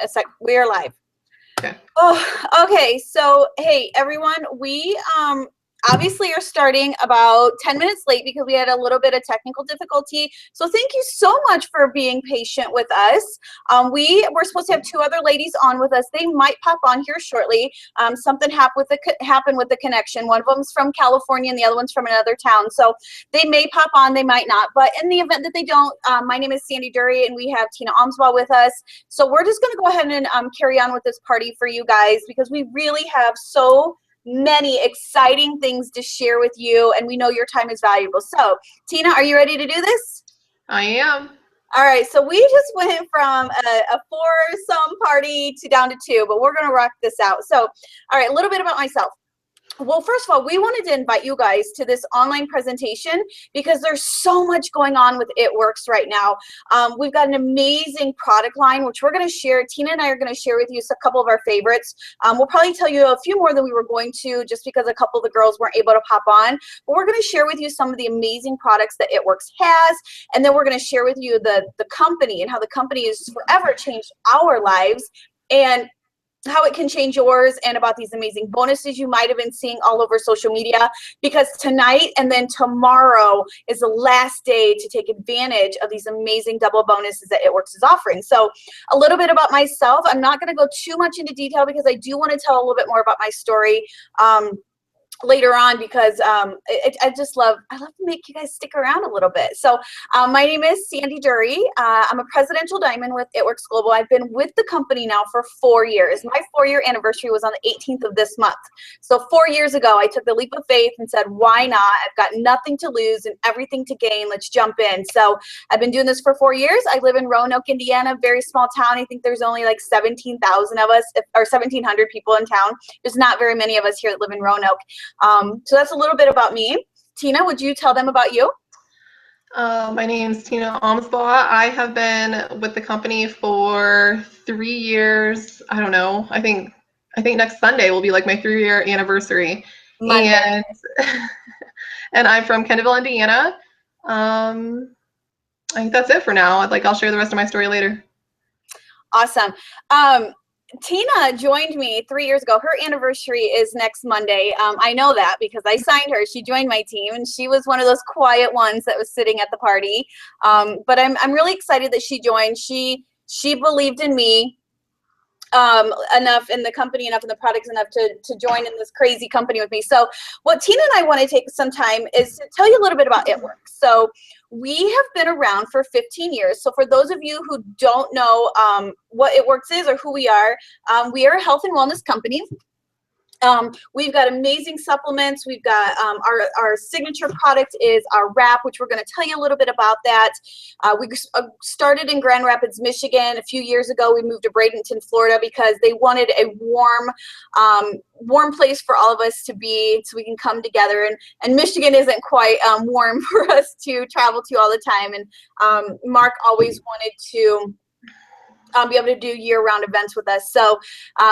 a sec. We are live. Okay. Oh, okay. So, hey, everyone, we obviously are starting about 10 minutes late because we had a little bit of technical difficulty. So thank you so much for being patient with us. We were supposed to have two other ladies on with us. They might pop on here shortly. Something happened with the connection. One of them's from California and the other one's from another town. So they may pop on, they might not. But in the event that they don't, my name is Sandy Durre and we have Tina Omsbaugh with us. So we're just going to go ahead and carry on with this party for you guys because we really have so many exciting things to share with you, and we know your time is valuable. So, Tina, are you ready to do this? I am. All right, so we just went from a four-some party to down to two, but we're going to rock this out. So, all right, a little bit about myself. Well, first of all, we wanted to invite you guys to this online presentation because there's so much going on with It Works right now. We've got an amazing product line, which we're going to share. Tina and I are going to share with you a couple of our favorites. We'll probably tell you a few more than we were going to just because a couple of the girls weren't able to pop on. But we're going to share with you some of the amazing products that It Works has. And then we're going to share with you the company and how the company has forever changed our lives. And how it can change yours, and about these amazing bonuses you might have been seeing all over social media, because tonight and then tomorrow is the last day to take advantage of these amazing double bonuses that It Works is offering. So a little bit about myself. I'm not going to go too much into detail because I do want to tell a little bit more about my story later on, because I love to make you guys stick around a little bit. So my name is Sandy Durre. I'm a presidential diamond with It Works Global. I've been with the company now for 4 years. My 4-year anniversary was on the 18th of this month. So 4 years ago, I took the leap of faith and said, why not? I've got nothing to lose and everything to gain. Let's jump in. So I've been doing this for 4 years. I live in Roanoke, Indiana, very small town. I think there's only like 17,000 of us, or 1,700 people in town. There's not very many of us here that live in Roanoke. So that's a little bit about me. Tina, would you tell them about you? My name's Tina Omsbaugh. I have been with the company for 3 years. I don't know. I think next Sunday will be like my 3-year anniversary. Monday. And I'm from Kennedyville, Indiana. I think that's it for now. I'll share the rest of my story later. Awesome. Tina joined me 3 years ago. Her anniversary is next Monday. I know that because I signed her. She joined my team, and she was one of those quiet ones that was sitting at the party. But I'm really excited that she joined. She believed in me enough, in the company enough, in the products enough to join in this crazy company with me. So what Tina and I want to take some time is to tell you a little bit about It Works. So we have been around for 15 years. So for those of you who don't know what It Works is or who we are a health and wellness company. We've got amazing supplements. We've got our signature product is our wrap, which we're going to tell you a little bit about that. We started in Grand Rapids, Michigan a few years ago. We moved to Bradenton, Florida because they wanted a warm place for all of us to be so we can come together. And Michigan isn't quite warm for us to travel to all the time. And Mark always wanted to be able to do year-round events with us. So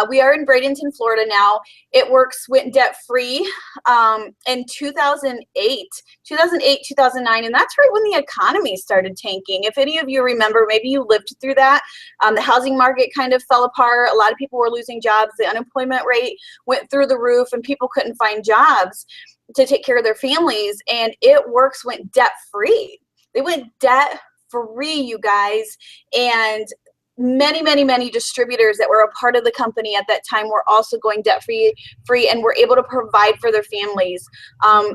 we are in Bradenton, Florida now. It Works went debt-free in 2008, 2009, and that's right when the economy started tanking. If any of you remember, maybe you lived through that. The housing market kind of fell apart. A lot of people were losing jobs. The unemployment rate went through the roof, and people couldn't find jobs to take care of their families, and It Works went debt-free. They went debt-free, you guys, and many distributors that were a part of the company at that time were also going debt-free and were able to provide for their families.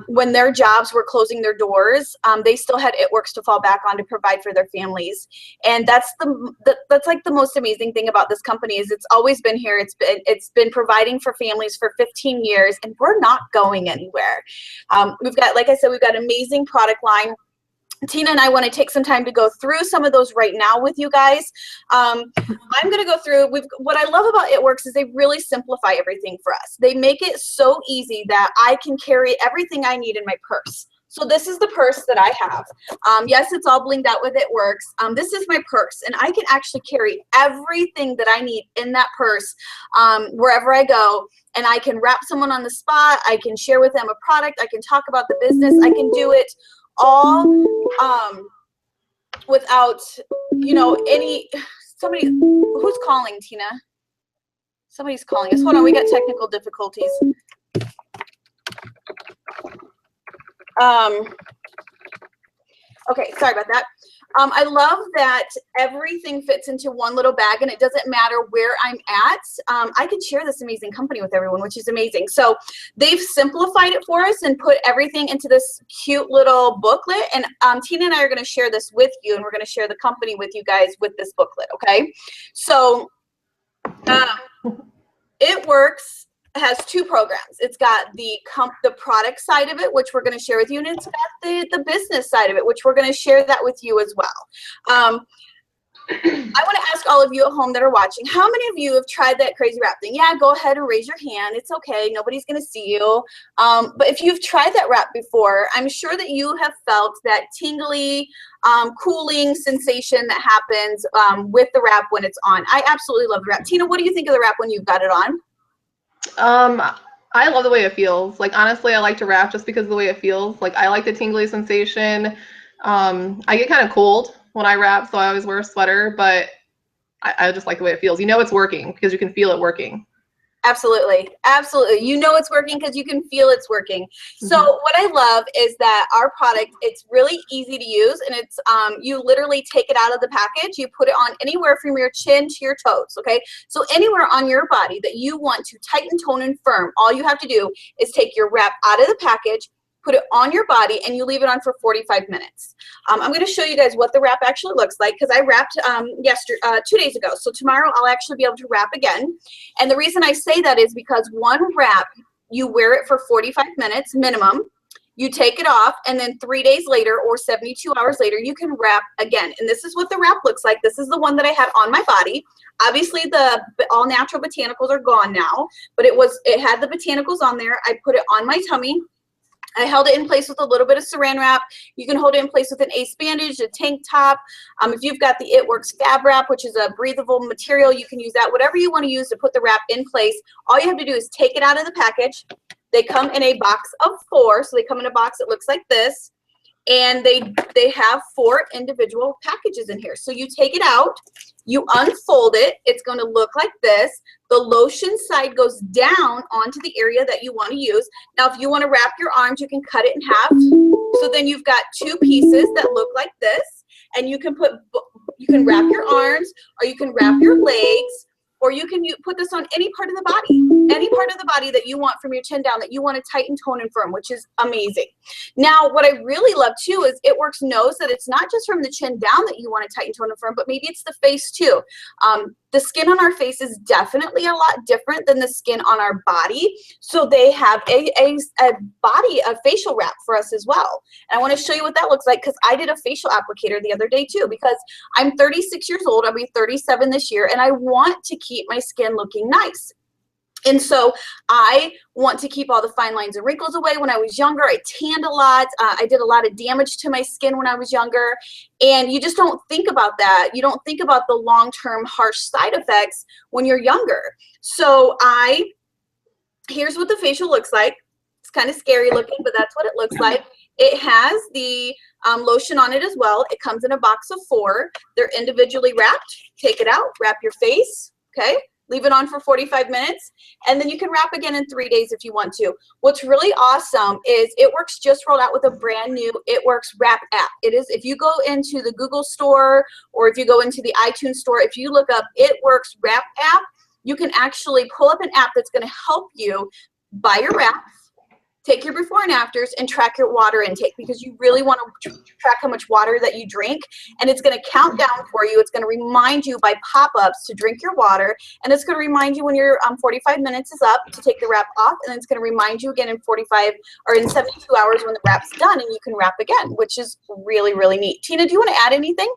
When their jobs were closing their doors, they still had It Works to fall back on to provide for their families. And that's like the most amazing thing about this company is it's always been here. It's been providing for families for 15 years, and we're not going anywhere. We've got, like I said, we've got an amazing product line. Tina and I want to take some time to go through some of those right now with you guys. I'm going to go through, what I love about It Works is they really simplify everything for us. They make it so easy that I can carry everything I need in my purse. So this is the purse that I have. Yes, it's all blinged out with It Works. This is my purse, and I can actually carry everything that I need in that purse wherever I go. And I can wrap someone on the spot. I can share with them a product. I can talk about the business. I can do it all without, any somebody, who's calling, Tina? Somebody's calling us. Hold on, we got technical difficulties. Okay, sorry about that. I love that everything fits into one little bag and it doesn't matter where I'm at. I can share this amazing company with everyone, which is amazing. So they've simplified it for us and put everything into this cute little booklet. And Tina and I are going to share this with you, and we're going to share the company with you guys with this booklet, okay? So it works. Has two programs. It's got the product side of it, which we're going to share with you, and it's got the business side of it, which we're going to share that with you as well. I want to ask all of you at home that are watching, how many of you have tried that crazy wrap thing? Yeah, go ahead and raise your hand. It's okay. Nobody's going to see you. But if you've tried that wrap before, I'm sure that you have felt that tingly, cooling sensation that happens with the wrap when it's on. I absolutely love the wrap. Tina, what do you think of the wrap when you've got it on? I love the way it feels. Like, honestly, I like to wrap just because of the way it feels. Like, I like the tingly sensation. I get kind of cold when I wrap, so I always wear a sweater, but I just like the way it feels. You know it's working because you can feel it working. Absolutely. Absolutely. You know it's working because you can feel it's working. So what I love is that our product, it's really easy to use, and it's you literally take it out of the package, you put it on anywhere from your chin to your toes, okay? So anywhere on your body that you want to tighten, tone, and firm, all you have to do is take your wrap out of the package, put it on your body, and you leave it on for 45 minutes. I'm going to show you guys what the wrap actually looks like, because I wrapped 2 days ago. So tomorrow I'll actually be able to wrap again. And the reason I say that is because one wrap, you wear it for 45 minutes minimum. You take it off, and then 3 days later or 72 hours later, you can wrap again. And this is what the wrap looks like. This is the one that I had on my body. Obviously, the all natural botanicals are gone now, but it had the botanicals on there. I put it on my tummy. I held it in place with a little bit of saran wrap. You can hold it in place with an ace bandage, a tank top. If you've got the It Works Fab Wrap, which is a breathable material, you can use that. Whatever you want to use to put the wrap in place, all you have to do is take it out of the package. They come in a box of 4, so they come in a box that looks like this. And they have 4 individual packages in here. So you take it out, you unfold it, it's going to look like this. The lotion side goes down onto the area that you want to use. Now, if you want to wrap your arms, you can cut it in half. So then you've got 2 pieces that look like this, and you can wrap your arms, or you can wrap your legs, or you can put this on any part of the body that you want from your chin down, that you want to tighten, tone, and firm, which is amazing. Now, what I really love too is It Works knows that it's not just from the chin down that you want to tighten, tone, and firm, but maybe it's the face too. The skin on our face is definitely a lot different than the skin on our body. So they have a facial wrap for us as well. And I want to show you what that looks like, because I did a facial applicator the other day too, because I'm 36 years old. I'll be 37 this year, and I want to keep my skin looking nice. And so I want to keep all the fine lines and wrinkles away. When I was younger, I tanned a lot. I did a lot of damage to my skin when I was younger. And you just don't think about that. You don't think about the long-term harsh side effects when you're younger. So here's what the facial looks like. It's kind of scary looking, but that's what it looks like. It has the lotion on it as well. It comes in a box of 4. They're individually wrapped. Take it out, wrap your face, okay? Leave it on for 45 minutes, and then you can wrap again in 3 days if you want to. What's really awesome is It Works just rolled out with a brand new It Works Wrap app. It is, if you go into the Google store, or if you go into the iTunes store, if you look up It Works Wrap app, you can actually pull up an app that's going to help you buy your wraps, take your before and afters, and track your water intake, because you really want to track how much water that you drink. And it's going to count down for you. It's going to remind you by pop-ups to drink your water. And it's going to remind you when your 45 minutes is up to take the wrap off. And then it's going to remind you again in 45 or in 72 hours when the wrap's done, and you can wrap again, which is really, really neat. Tina, do you want to add anything?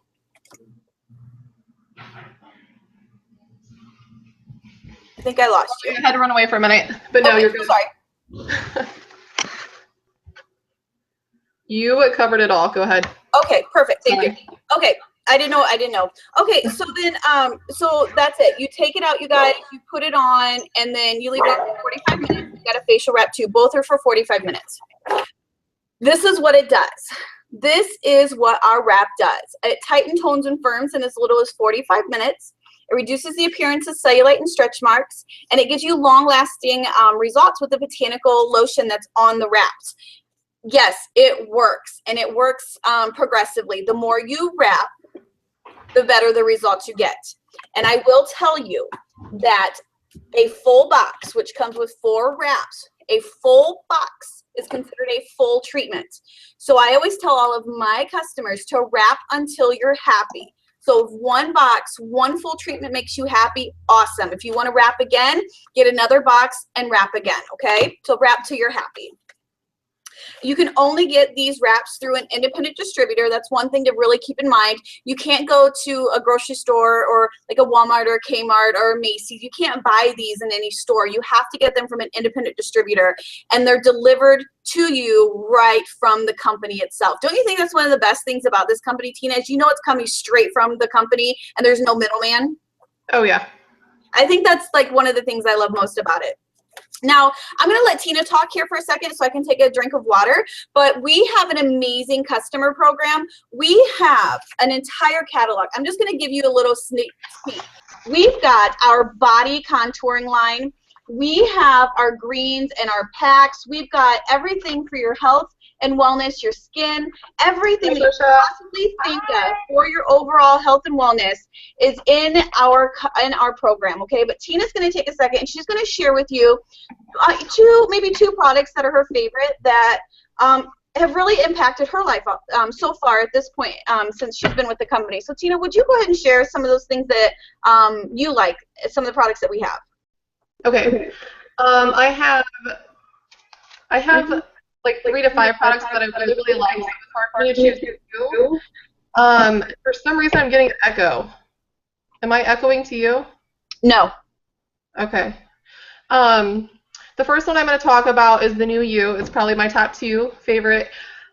I think I lost you. I had to run away for a minute, but no, you're good. Sorry. You covered it all. Go ahead. Okay, perfect. Thank you. Okay, I didn't know. Okay, so then, so that's it. You take it out, you guys, you put it on, and then you leave it on for 45 minutes. You got a facial wrap too. Both are for 45 minutes. This is what it does. This is what our wrap does. It tightens, tones, and firms in as little as 45 minutes. It reduces the appearance of cellulite and stretch marks, and it gives you long-lasting results with the botanical lotion that's on the wraps. Yes, it works, and it works progressively. The more you wrap, the better the results you get. And I will tell you that a full box, which comes with 4 wraps, a full box is considered a full treatment. So I always tell all of my customers to wrap until you're happy. So if 1 box, 1 full treatment makes you happy, awesome. If you want to wrap again, get another box and wrap again, okay? So wrap till you're happy. You can only get these wraps through an independent distributor. That's one thing to really keep in mind. You can't go to a grocery store or like a Walmart or a Kmart or a Macy's. You can't buy these in any store. You have to get them from an independent distributor, and they're delivered to you right from the company itself. Don't you think that's one of the best things about this company, Tina, is you know it's coming straight from the company and there's no middleman? Oh, yeah. I think that's like one of the things I love most about it. Now, I'm going to let Tina talk here for a second so I can take a drink of water, but we have an amazing customer program. We have an entire catalog. I'm just going to give you a little sneak peek. We've got our body contouring line. We have our greens and our packs. We've got everything for your health and wellness, your skin, everything that you possibly think of for your overall health and wellness is in our program, okay? But Tina's going to take a second, and she's going to share with you maybe two products that are her favorite that have really impacted her life so far at this point since she's been with the company. So Tina, would you go ahead and share some of those things that you like, some of the products that we have? Okay. I have like 3 to 5 products that I really, really like. So it's hard for me to choose 2. For some reason, I'm getting an echo. Am I echoing to you? No. Okay. The first one I'm going to talk about is the new You. It's probably my top 2 favorite.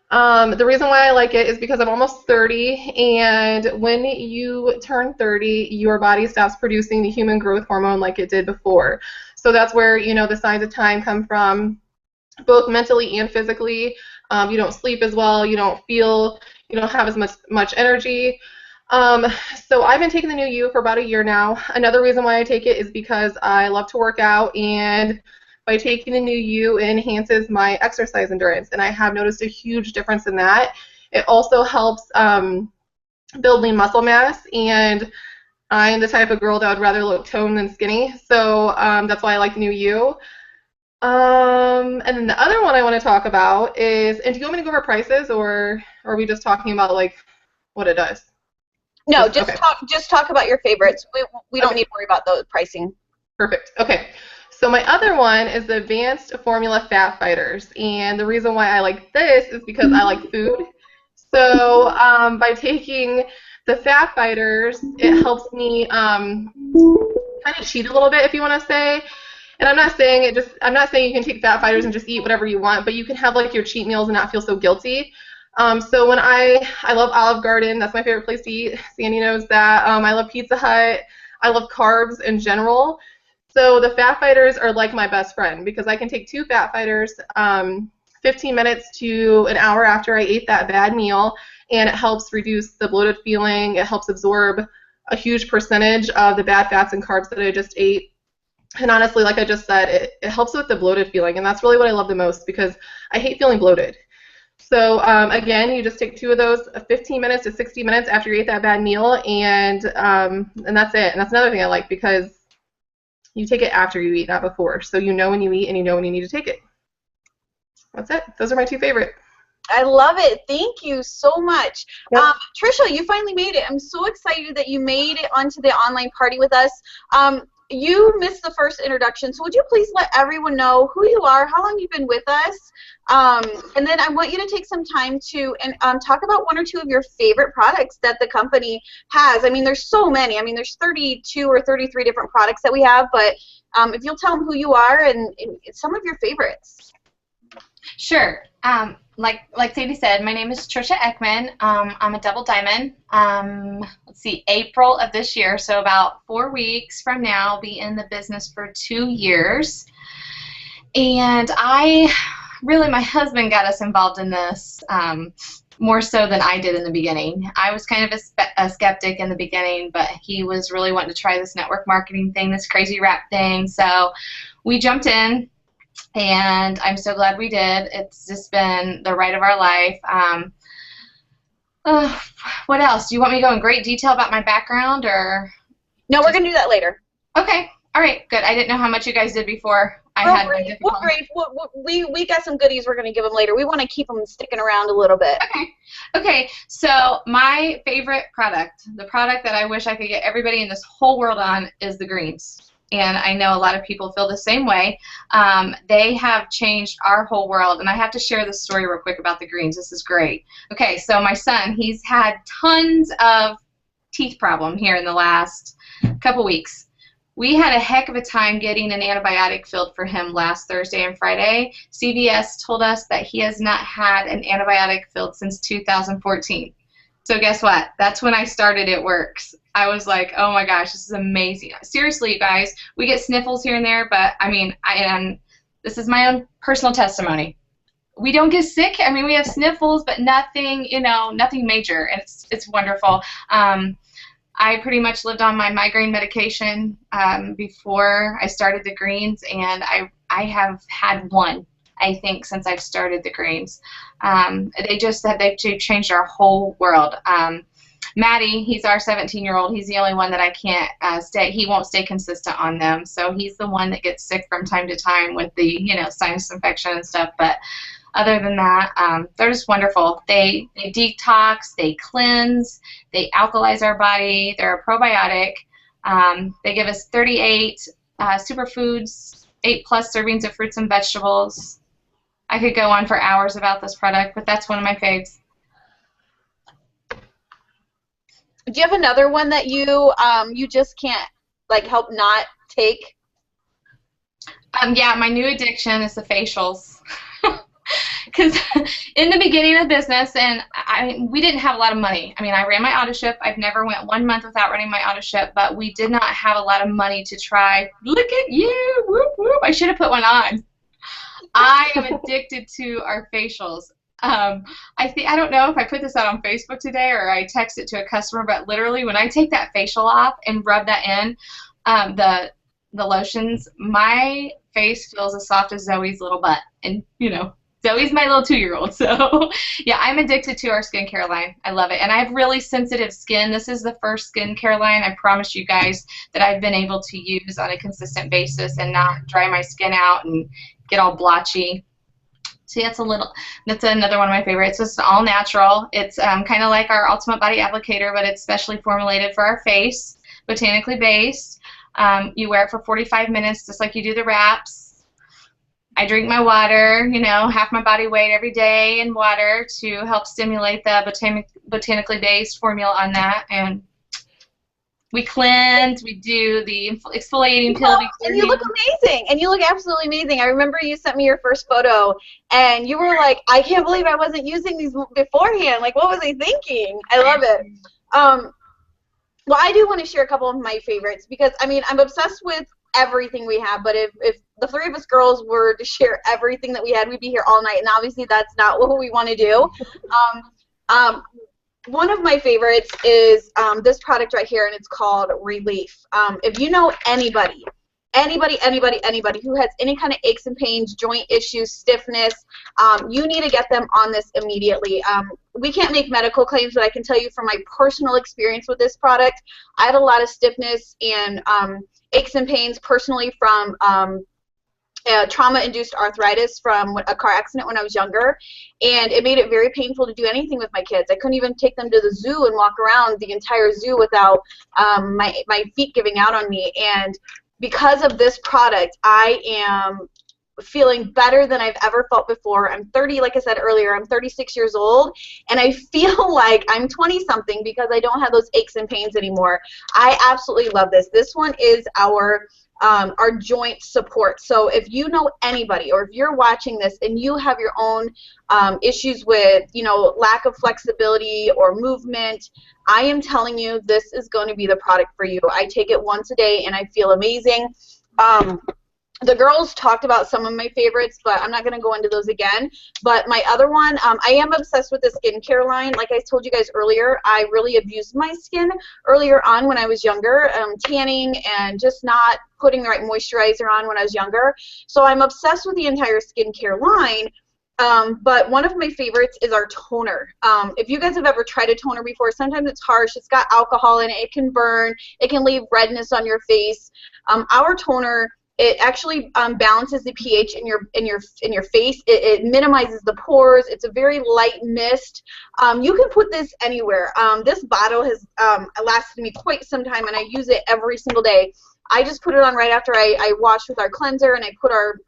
The reason why I like it is because I'm almost 30, and when you turn 30, your body stops producing the human growth hormone like it did before. So that's where, you know, the signs of time come from, both mentally and physically. You don't sleep as well. You don't have as much energy. So I've been taking the new You for about a year now. Another reason why I take it is because I love to work out, and by taking the new You, it enhances my exercise endurance, and I have noticed a huge difference in that. It also helps build lean muscle mass, and I'm the type of girl that would rather look toned than skinny, so that's why I like the new You. And then the other one I want to talk about is, and do you want me to go over prices, or are we just talking about like what it does? No, just talk about your favorites. We don't need to worry about the pricing. Perfect. Okay. So my other one is the Advanced Formula Fat Fighters, and the reason why I like this is because I like food. So by taking the Fat Fighters, it helps me kind of cheat a little bit, if you want to say. And I'm not saying you can take Fat Fighters and just eat whatever you want, but you can have like your cheat meals and not feel so guilty. So when I love Olive Garden, that's my favorite place to eat. Sandy knows that. I love Pizza Hut. I love carbs in general. So the Fat Fighters are like my best friend because I can take 2 Fat Fighters 15 minutes to an hour after I ate that bad meal, and it helps reduce the bloated feeling. It helps absorb a huge percentage of the bad fats and carbs that I just ate. And honestly, like I just said, it helps with the bloated feeling, and that's really what I love the most because I hate feeling bloated. So again, you just take 2 of those 15 minutes to 60 minutes after you ate that bad meal, and that's it. And that's another thing I like because you take it after you eat, not before. So you know when you eat and you know when you need to take it. That's it. Those are my 2 favorite. I love it. Thank you so much. Yep. Trisha, you finally made it. I'm so excited that you made it onto the online party with us. You missed the first introduction, so would you please let everyone know who you are, how long you've been with us, and then I want you to take some time to talk about 1 or 2 of your favorite products that the company has. I mean, there's so many. I mean, there's 32 or 33 different products that we have, but if you'll tell them who you are and some of your favorites. Sure. Like Sadie said, my name is Trisha Ekman. I'm a double diamond. Let's see, April of this year, so about 4 weeks from now, I'll be in the business for 2 years. And my husband got us involved in this more so than I did in the beginning. I was kind of a skeptic in the beginning, but he was really wanting to try this network marketing thing, this crazy rap thing. So we jumped in, and I'm so glad we did. It's just been the ride of our life. What else? Do you want me to go in great detail about my background, or? No, we're going to do that later. Okay. All right. Good. I didn't know how much you guys did before. We got some goodies we're going to give them later. We want to keep them sticking around a little bit. Okay. So my favorite product, the product that I wish I could get everybody in this whole world on, is the greens. And I know a lot of people feel the same way. They have changed our whole world. And I have to share this story real quick about the greens. This is great. Okay, so my son, he's had tons of teeth problem here in the last couple weeks. We had a heck of a time getting an antibiotic filled for him last Thursday and Friday. CVS told us that he has not had an antibiotic filled since 2014. So guess what? That's when I started It Works. I was like, oh my gosh, this is amazing. Seriously, you guys, we get sniffles here and there, but I mean, this is my own personal testimony. We don't get sick. I mean, we have sniffles, but nothing, nothing major, and it's wonderful. I pretty much lived on my migraine medication before I started the greens, and I have had one, I think, since I've started the greens. They've changed our whole world. Maddie, he's our 17-year-old. He's the only one that I can't stay. He won't stay consistent on them, so he's the one that gets sick from time to time with the sinus infection and stuff. But other than that, they're just wonderful. They detox, they cleanse, they alkalize our body. They're a probiotic. They give us 38 superfoods, 8+ servings of fruits and vegetables. I could go on for hours about this product, but that's one of my faves. Do you have another one that you just can't help not take? Yeah, my new addiction is the facials. Because in the beginning of business, and we didn't have a lot of money. I mean, I ran my auto ship. I've never went 1 month without running my auto ship, but we did not have a lot of money to try. Look at you! Whoop, whoop. I should have put one on. I am addicted to our facials. I don't know if I put this out on Facebook today or I text it to a customer, but literally when I take that facial off and rub that in, the lotions, my face feels as soft as Zoe's little butt. And, Zoe's my little 2-year-old. So, yeah, I'm addicted to our skincare line. I love it. And I have really sensitive skin. This is the first skincare line, I promise you guys, that I've been able to use on a consistent basis and not dry my skin out and get all blotchy. So that's another one of my favorites. It's all natural. It's kind of like our Ultimate Body Applicator, but it's specially formulated for our face, botanically based. You wear it for 45 minutes, just like you do the wraps. I drink my water, half my body weight every day in water to help stimulate the botanically based formula on that. And we cleanse, we do the exfoliating pill. And you look amazing. And you look absolutely amazing. I remember you sent me your first photo, and you were like, I can't believe I wasn't using these beforehand. Like, what was I thinking? I love it. Well, I do want to share a couple of my favorites because, I'm obsessed with everything we have, but if the three of us girls were to share everything that we had, we'd be here all night, and obviously that's not what we want to do. One of my favorites is this product right here, and it's called Relief. If you know anybody who has any kind of aches and pains, joint issues, stiffness, you need to get them on this immediately. We can't make medical claims, but I can tell you from my personal experience with this product, I had a lot of stiffness and aches and pains personally from trauma-induced arthritis from a car accident when I was younger, and it made it very painful to do anything with my kids. I couldn't even take them to the zoo and walk around the entire zoo without my feet giving out on me. And because of this product, I am feeling better than I've ever felt before. I'm 30, like I said earlier, I'm 36 years old, and I feel like I'm 20-something because I don't have those aches and pains anymore. I absolutely love this. This one is our joint support. So if you know anybody, or if you're watching this and you have your own issues with, lack of flexibility or movement, I am telling you this is going to be the product for you. I take it once a day and I feel amazing. The girls talked about some of my favorites, but I'm not going to go into those again. But my other one, I am obsessed with the skincare line. Like I told you guys earlier, I really abused my skin earlier on when I was younger, tanning and just not putting the right moisturizer on when I was younger. So I'm obsessed with the entire skincare line. But one of my favorites is our toner. If you guys have ever tried a toner before, sometimes it's harsh. It's got alcohol in it. It can burn. It can leave redness on your face. Our toner, it actually balances the pH in your face. It minimizes the pores. It's a very light mist. You can put this anywhere. This bottle has lasted me quite some time, and I use it every single day. I just put it on right after I wash with our cleanser, and I put our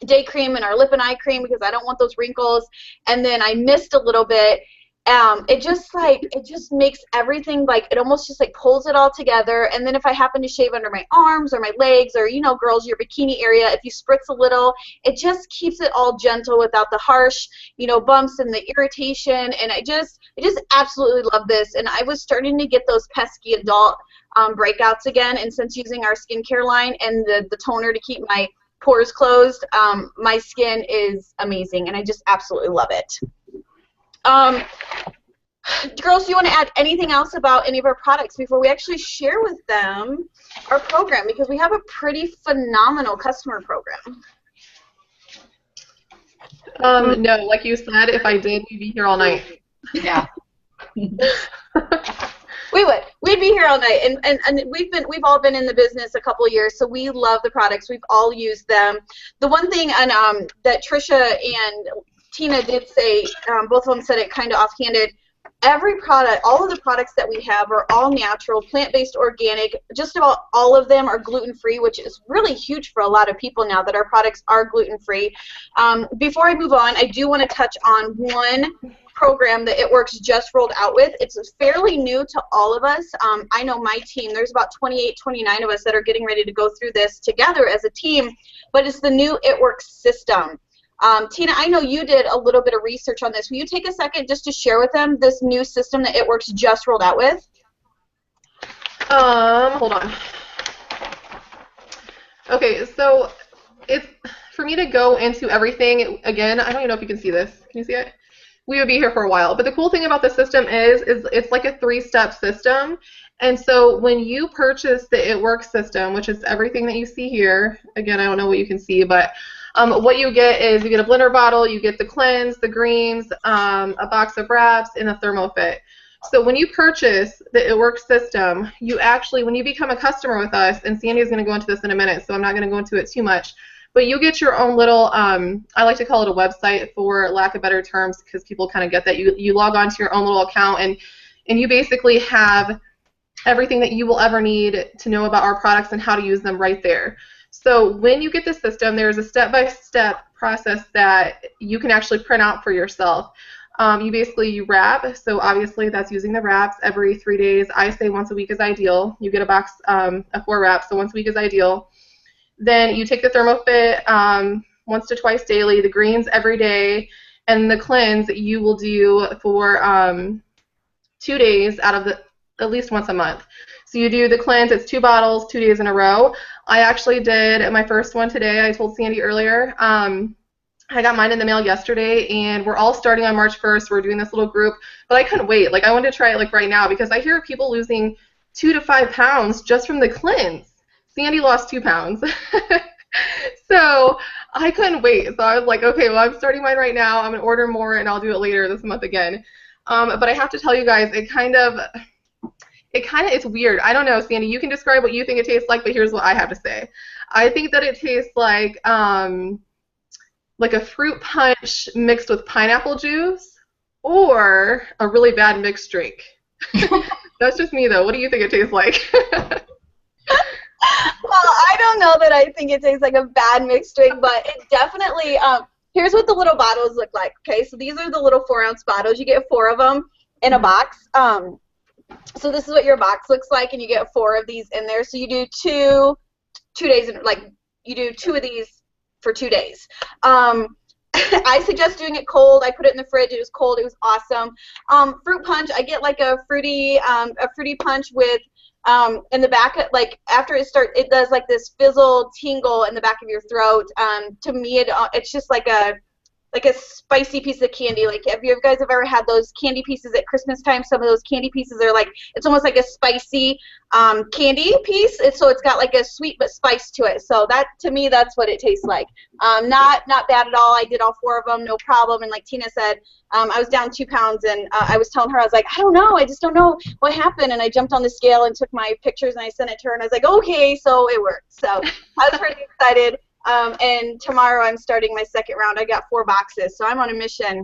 day cream and our lip and eye cream because I don't want those wrinkles, and then I mist a little bit. It just makes everything, like, it almost just like pulls it all together. And then if I happen to shave under my arms or my legs, or, you know, girls, your bikini area, if you spritz a little, it just keeps it all gentle without the harsh, you know, bumps and the irritation. And I just absolutely love this. And I was starting to get those pesky adult breakouts again, and since using our skincare line and the toner to keep my pores closed, my skin is amazing, and I just absolutely love it. Girls, do you want to add anything else about any of our products before we actually share with them our program? Because we have a pretty phenomenal customer program. No, like you said, if I did, we'd be here all night. Yeah. We would. We'd be here all night, and we've all been in the business a couple of years, so we love the products. We've all used them. The one thing that Trisha and Tina did say, both of them said it kind of offhanded, every product, all of the products that we have are all natural, plant-based, organic. Just about all of them are gluten-free, which is really huge for a lot of people now that our products are gluten-free. Before I move on, I do want to touch on one program that It Works just rolled out with. It's fairly new to all of us. I know my team, there's about 28, 29 of us that are getting ready to go through this together as a team, but it's the new It Works system. Tina, I know you did a little bit of research on this. Will you take a second just to share with them this new system that It Works just rolled out with? Hold on. Okay, so it's for me to go into everything again. I don't even know if you can see this. Can you see it? We would be here for a while. But the cool thing about the system is it's like a 3-step system. And so when you purchase the It Works system, which is everything that you see here, again, I don't know what you can see, but what you get is you get a blender bottle, you get the cleanse, the greens, a box of wraps, and a thermofit. So when you purchase the It Works system, you actually, when you become a customer with us, and Sandy is going to go into this in a minute, so I'm not going to go into it too much, but you get your own little, I like to call it a website for lack of better terms because people kind of get that. You log on to your own little account, and you basically have everything that you will ever need to know about our products and how to use them right there. So when you get the system, there's a step-by-step process that you can actually print out for yourself. You wrap, so obviously that's using the wraps every 3 days. I say once a week is ideal. You get a box of 4 wraps, so once a week is ideal. Then you take the thermofit once to twice daily, the greens every day, and the cleanse you will do for 2 days out of at least once a month. So you do the cleanse, it's 2 bottles, 2 days in a row. I actually did my first one today. I told Sandy earlier. I got mine in the mail yesterday, and we're all starting on March 1st. We're doing this little group, but I couldn't wait. Like, I wanted to try it like right now because I hear people losing 2 to 5 pounds just from the cleanse. Sandy lost 2 pounds. So I couldn't wait. So I was like, okay, well, I'm starting mine right now. I'm going to order more, and I'll do it later this month again. But I have to tell you guys, it's weird. I don't know, Sandy, you can describe what you think it tastes like, but here's what I have to say. I think that it tastes like a fruit punch mixed with pineapple juice or a really bad mixed drink. That's just me, though. What do you think it tastes like? Well, I don't know that I think it tastes like a bad mixed drink, but it definitely, here's what the little bottles look like, okay? So these are the little 4-ounce bottles. You get 4 of them in a box. So this is what your box looks like, and you get 4 of these in there. So you do 2 days, you do 2 of these for 2 days. I suggest doing it cold. I put it in the fridge. It was cold. It was awesome. Fruit punch, I get like a fruity punch with in the back, like after it does like this fizzle tingle in the back of your throat. To me, it's just like a spicy piece of candy. Like, have you guys ever had those candy pieces at Christmas time? Some of those candy pieces are like, it's almost like a spicy candy piece. So it's got like a sweet but spice to it. So that, to me, that's what it tastes like. Not bad at all. I did all 4 of them, no problem. And like Tina said, I was down 2 pounds, and I was telling her, I was like, I don't know. I just don't know what happened. And I jumped on the scale and took my pictures, and I sent it to her, and I was like, okay, so it worked. So I was pretty excited. And tomorrow I'm starting my 2nd round. I got 4 boxes, so I'm on a mission.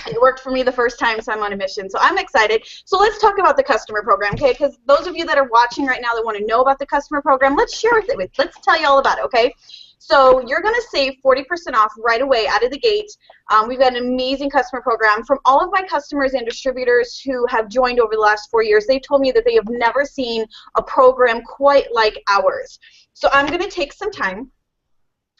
It worked for me the first time, so I'm on a mission. So I'm excited. So let's talk about the customer program, okay? Because those of you that are watching right now that want to know about the customer program, let's share it with. Let's tell you all about it, okay? So you're going to save 40% off right away out of the gate. We've got an amazing customer program. From all of my customers and distributors who have joined over the last 4 years, they've told me that they have never seen a program quite like ours. So I'm going to take some time,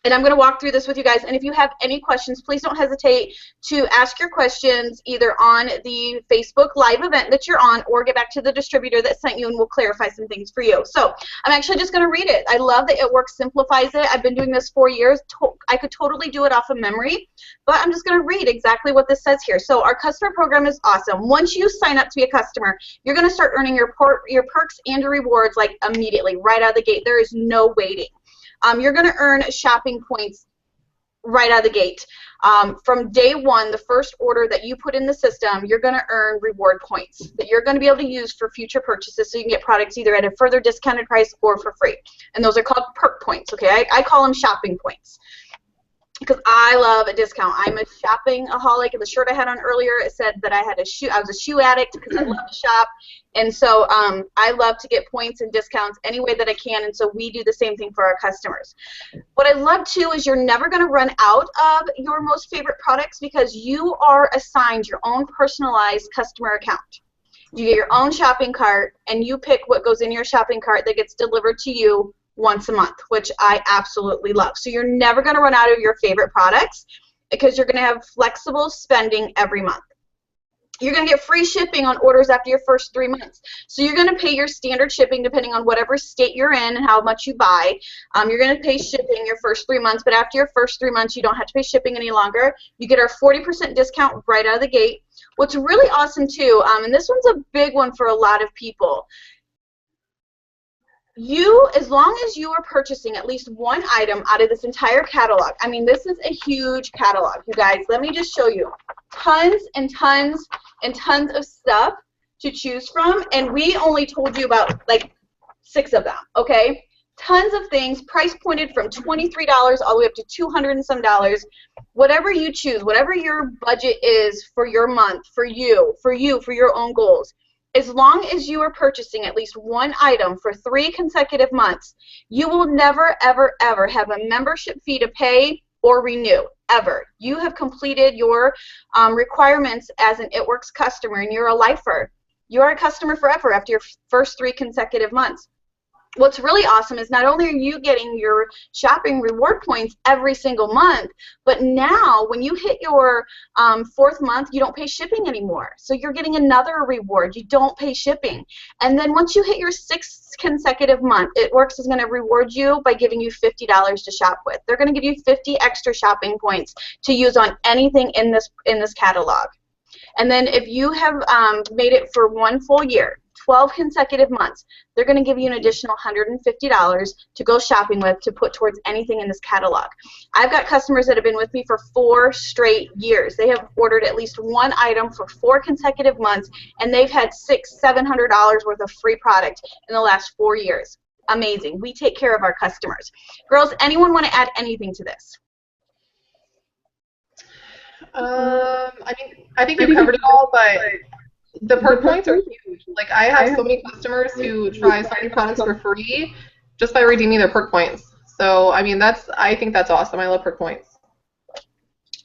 and I'm going to walk through this with you guys. And if you have any questions, please don't hesitate to ask your questions either on the Facebook Live event that you're on, or get back to the distributor that sent you, and we'll clarify some things for you. So I'm actually just going to read it. I love that It Works simplifies it. I've been doing this 4 years. I could totally do it off of memory, but I'm just going to read exactly what this says here. So our customer program is awesome. Once you sign up to be a customer, you're going to start earning your perks and your rewards like immediately, right out of the gate. There is no waiting. You're going to earn shopping points right out of the gate. From day 1, the first order that you put in the system, you're going to earn reward points that you're going to be able to use for future purchases, so you can get products either at a further discounted price or for free. And those are called perk points, okay? I call them shopping points, because I love a discount. I'm a shopping-aholic. And the shirt I had on earlier, it said that I was a shoe addict because I love to shop. And so I love to get points and discounts any way that I can, and so we do the same thing for our customers. What I love, too, is you're never going to run out of your most favorite products, because you are assigned your own personalized customer account. You get your own shopping cart, and you pick what goes in your shopping cart that gets delivered to you once a month, which I absolutely love. So you're never going to run out of your favorite products, because you're going to have flexible spending every month. You're going to get free shipping on orders after your first 3 months. So you're going to pay your standard shipping depending on whatever state you're in and how much you buy. You're going to pay shipping your first 3 months, but after your first 3 months, you don't have to pay shipping any longer. You get our 40% discount right out of the gate. What's really awesome, too, and this one's a big one for a lot of people, as long as you are purchasing at least 1 item out of this entire catalog. I mean, this is a huge catalog, you guys. Let me just show you. Tons and tons and tons of stuff to choose from, and we only told you about like 6 of them, okay? Tons of things, price pointed from $23 all the way up to $200 and some dollars. Whatever you choose, whatever your budget is for your month, for your own goals. As long as you are purchasing at least 1 item for 3 consecutive months, you will never, ever, ever have a membership fee to pay or renew, ever. You have completed your requirements as an It Works customer, and you're a lifer. You're a customer forever after your first 3 consecutive months. What's really awesome is not only are you getting your shopping reward points every single month, but now when you hit your 4th month, you don't pay shipping anymore. So you're getting another reward. You don't pay shipping. And then once you hit your 6th consecutive month, It Works is going to reward you by giving you $50 to shop with. They're going to give you 50 extra shopping points to use on anything in this catalog. And then if you have made it for 1 full year, 12 consecutive months, they're going to give you an additional $150 to go shopping with to put towards anything in this catalog. I've got customers that have been with me for 4 straight years. They have ordered at least 1 item for 4 consecutive months, and they've had $600-700 worth of free product in the last 4 years. Amazing. We take care of our customers. Girls, anyone want to add anything to this? I think you covered it all, but the perk points are huge. Like, I have so many customers who try so many products for free just by redeeming their perk points. So, I mean, I think that's awesome. I love perk points.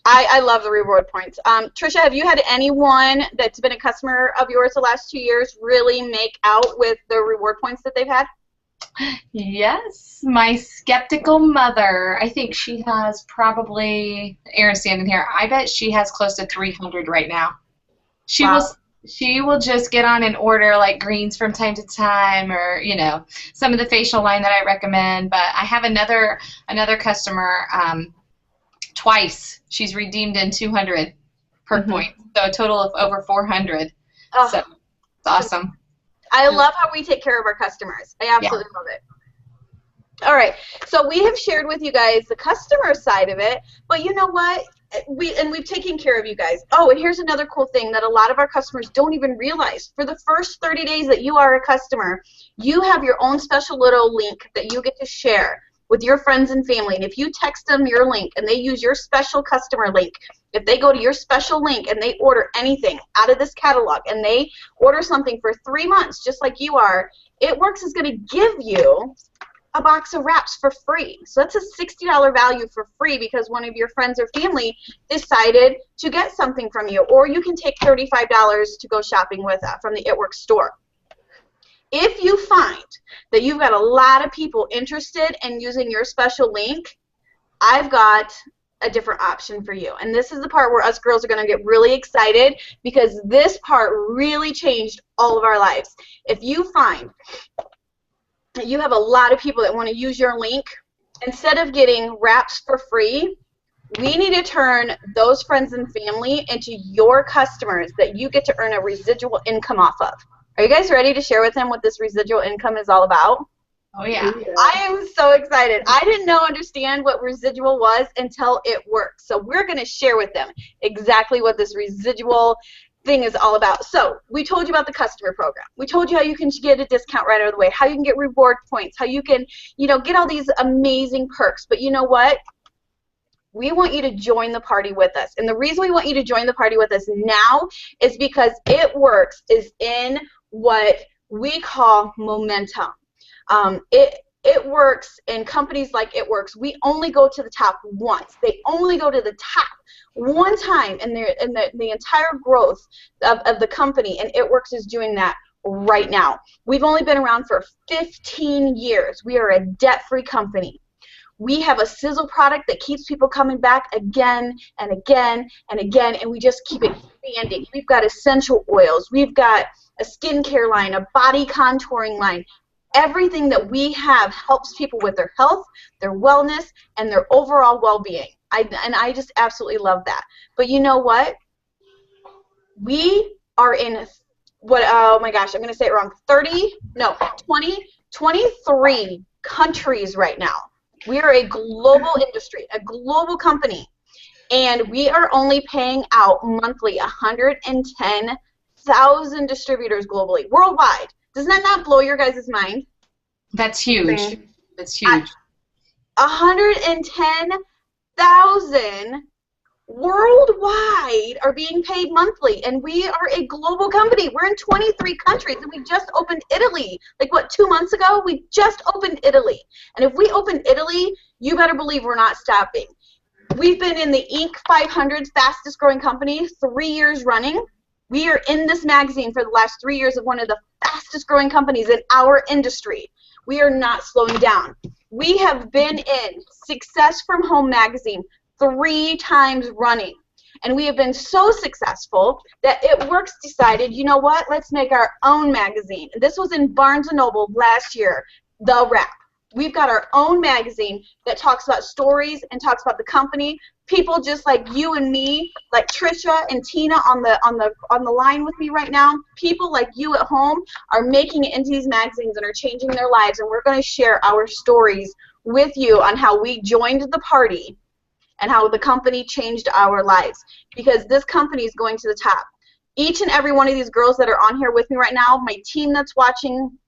I love the reward points. Trisha, have you had anyone that's been a customer of yours the last 2 years really make out with the reward points that they've had? Yes, my skeptical mother. I think she has probably, Erin's standing here, I bet she has close to 300 right now. She Wow. was She will just get on and order like greens from time to time, or some of the facial line that I recommend. But I have another customer, twice she's redeemed in 200 perk points, so a total of over 400. Oh, so it's awesome. I love how we take care of our customers. I absolutely love it. All right, so we have shared with you guys the customer side of it, but you know what? We've taken care of you guys. Oh, and here's another cool thing that a lot of our customers don't even realize. For the first 30 days that you are a customer, you have your own special little link that you get to share with your friends and family. And if you text them your link and they use your special customer link, if they go to your special link and they order anything out of this catalog and they order something for 3 months, just like you are, It Works is going to give you a box of wraps for free. So that's a $60 value for free because one of your friends or family decided to get something from you. Or you can take $35 to go shopping with from the It Works store. If you find that you've got a lot of people interested in using your special link, I've got a different option for you. And this is the part where us girls are going to get really excited because this part really changed all of our lives. If you find you have a lot of people that want to use your link, instead of getting wraps for free, we need to turn those friends and family into your customers that you get to earn a residual income off of. Are you guys ready to share with them what this residual income is all about? Oh, yeah. I am so excited. I didn't understand what residual was until It Works. So we're going to share with them exactly what this residual thing is all about. So we told you about the customer program. We told you how you can get a discount right out of the way, how you can get reward points, how you can, get all these amazing perks. But you know what? We want you to join the party with us. And the reason we want you to join the party with us now is because It Works is in what we call momentum. It Works, and companies like It Works, we only go to the top once. They only go to the top one time in the entire growth of the company, and It Works is doing that right now. We've only been around for 15 years. We are a debt-free company. We have a sizzle product that keeps people coming back again and again and again, and we just keep expanding. We've got essential oils. We've got a skincare line, a body contouring line. Everything that we have helps people with their health, their wellness, and their overall well-being. I just absolutely love that. But you know what? We are in oh my gosh, I'm going to say it wrong, 23 countries right now. We are a global industry, a global company, and we are only paying out monthly 110,000 distributors globally, worldwide. Does that not blow your guys' mind? That's huge. That's huge. 110,000 worldwide are being paid monthly, and we are a global company. We're in 23 countries, and we just opened Italy. Like, what, 2 months ago? We just opened Italy. And if we opened Italy, you better believe we're not stopping. We've been in the Inc. 500 fastest growing company 3 years running. We are in this magazine for the last 3 years of one of the fastest growing companies in our industry. We are not slowing down. We have been in Success from Home magazine 3 times running. And we have been so successful that It Works decided, you know what, let's make our own magazine. This was in Barnes & Noble last year, The Wrap. We've got our own magazine that talks about stories and talks about the company. People just like you and me, like Trisha and Tina on the line with me right now. People like you at home are making it into these magazines and are changing their lives, and we're going to share our stories with you on how we joined the party and how the company changed our lives, because this company is going to the top. Each and every one of these girls that are on here with me right now, my team that's watching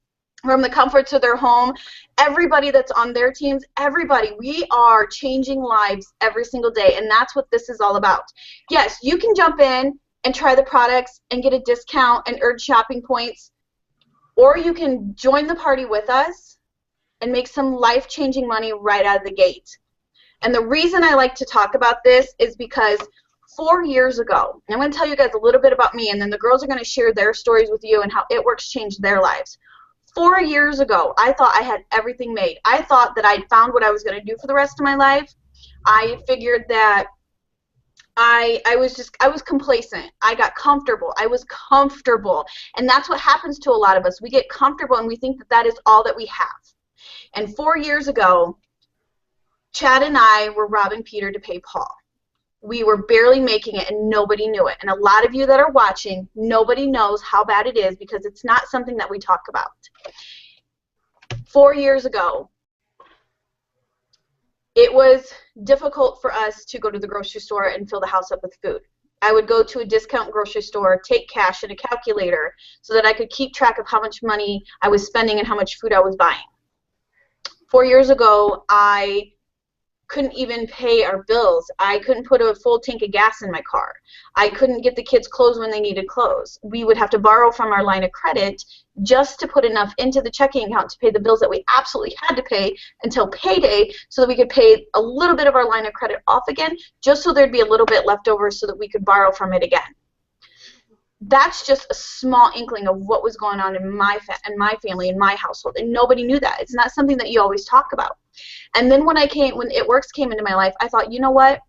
from the comforts of their home, everybody that's on their teams, everybody, we are changing lives every single day, and that's what this is all about. Yes, you can jump in and try the products and get a discount and earn shopping points, or you can join the party with us and make some life-changing money right out of the gate. And the reason I like to talk about this is because 4 years ago, and I'm going to tell you guys a little bit about me, and then the girls are going to share their stories with you and how It Works changed their lives. 4 years ago, I thought I had everything made. I thought that I'd found what I was going to do for the rest of my life. I figured that I was complacent. I got comfortable. I was comfortable. And that's what happens to a lot of us. We get comfortable and we think that that is all that we have. And 4 years ago, Chad and I were robbing Peter to pay Paul. We were barely making it and nobody knew it. And a lot of you that are watching, nobody knows how bad it is because it's not something that we talk about. 4 years ago, it was difficult for us to go to the grocery store and fill the house up with food. I would go to a discount grocery store, take cash and a calculator so that I could keep track of how much money I was spending and how much food I was buying. 4 years ago, I couldn't even pay our bills. I couldn't put a full tank of gas in my car. I couldn't get the kids clothes when they needed clothes. We would have to borrow from our line of credit just to put enough into the checking account to pay the bills that we absolutely had to pay until payday so that we could pay a little bit of our line of credit off again, just so there'd be a little bit left over so that we could borrow from it again. That's just a small inkling of what was going on in my family, in my household, and nobody knew that. It's not something that you always talk about. And then when It Works came into my life, I thought, you know what?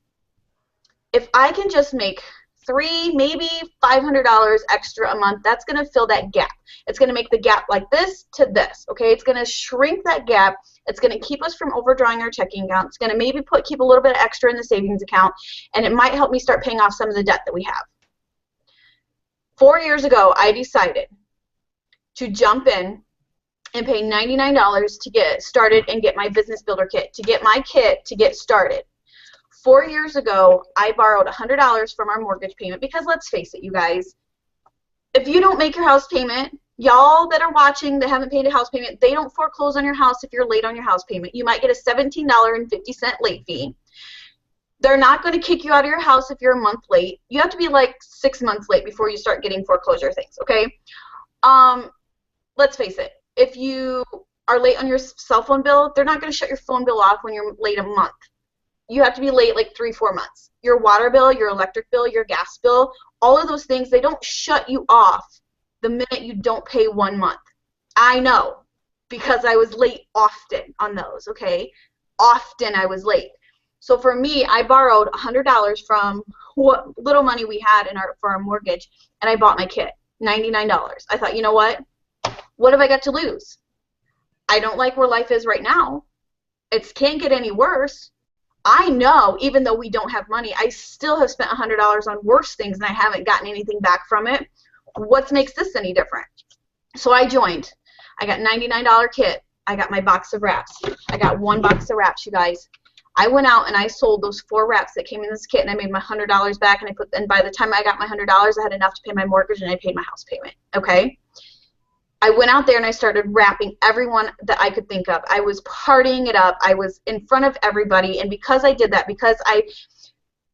If I can just make $300, maybe $500 extra a month, that's going to fill that gap. It's going to make the gap like this to this, okay? It's going to shrink that gap. It's going to keep us from overdrawing our checking account. It's going to maybe keep a little bit extra in the savings account, and it might help me start paying off some of the debt that we have. 4 years ago, I decided to jump in and pay $99 to get started and get my business builder kit, to get my kit to get started. 4 years ago, I borrowed $100 from our mortgage payment because let's face it, you guys, if you don't make your house payment, y'all that are watching that haven't paid a house payment, they don't foreclose on your house if you're late on your house payment. You might get a $17.50 late fee. They're not going to kick you out of your house if you're a month late. You have to be like 6 months late before you start getting foreclosure things, okay? Let's face it. If you are late on your cell phone bill, they're not going to shut your phone bill off when you're late a month. You have to be late like 3-4 months. Your water bill, your electric bill, your gas bill, all of those things, they don't shut you off the minute you don't pay 1 month. I know because I was late often on those, okay? Often I was late. So for me, I borrowed $100 from what little money we had for our mortgage, and I bought my kit, $99. I thought, you know what? What have I got to lose? I don't like where life is right now. It can't get any worse. I know, even though we don't have money, I still have spent $100 on worse things, and I haven't gotten anything back from it. What makes this any different? So I joined. I got $99 kit. I got my box of wraps. I got 1 box of wraps, you guys. I went out and I sold those 4 wraps that came in this kit, and I made my $100 back, and by the time I got my $100, I had enough to pay my mortgage, and I paid my house payment, okay? I went out there and I started wrapping everyone that I could think of. I was partying it up. I was in front of everybody, and because I did that,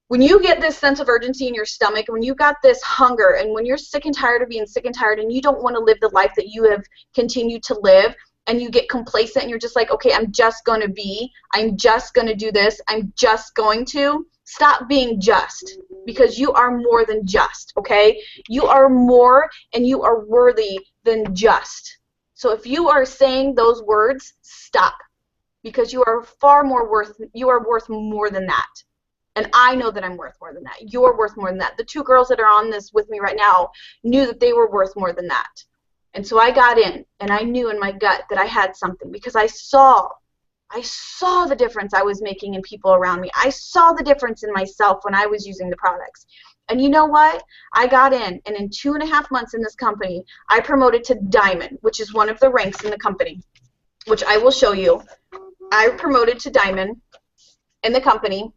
when you get this sense of urgency in your stomach, when you got this hunger, and when you're sick and tired of being sick and tired, and you don't want to live the life that you have continued to live, and you get complacent and you're just like, okay, I'm just going to do this, I'm just going to. Stop being just, because you are more than just, okay? You are more and you are worthy than just. So if you are saying those words, stop, because you are worth more than that. And I know that I'm worth more than that. You're worth more than that. The 2 girls that are on this with me right now knew that they were worth more than that. And so I got in, and I knew in my gut that I had something, because I saw the difference I was making in people around me. I saw the difference in myself when I was using the products. And you know what? I got in, and in 2.5 months in this company, I promoted to Diamond, which is one of the ranks in the company, which I will show you. I promoted to Diamond in the company.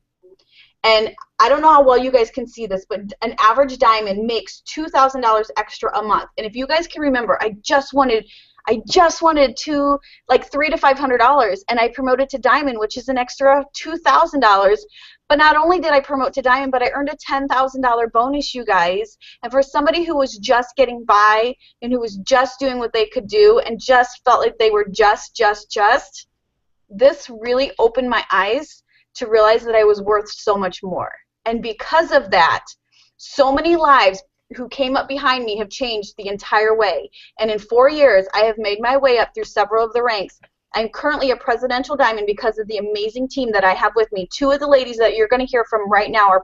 And I don't know how well you guys can see this, but an average diamond makes $2,000 extra a month. And if you guys can remember, I just wanted $300 to $500, and I promoted to diamond, which is an extra $2,000. But not only did I promote to diamond, but I earned a $10,000 bonus, you guys. And for somebody who was just getting by and who was just doing what they could do and just felt like they were just, this really opened my eyes to realize that I was worth so much more. And because of that, so many lives who came up behind me have changed the entire way. And in 4 years, I have made my way up through several of the ranks. I'm currently a presidential diamond because of the amazing team that I have with me. Two of the ladies that you're going to hear from right now are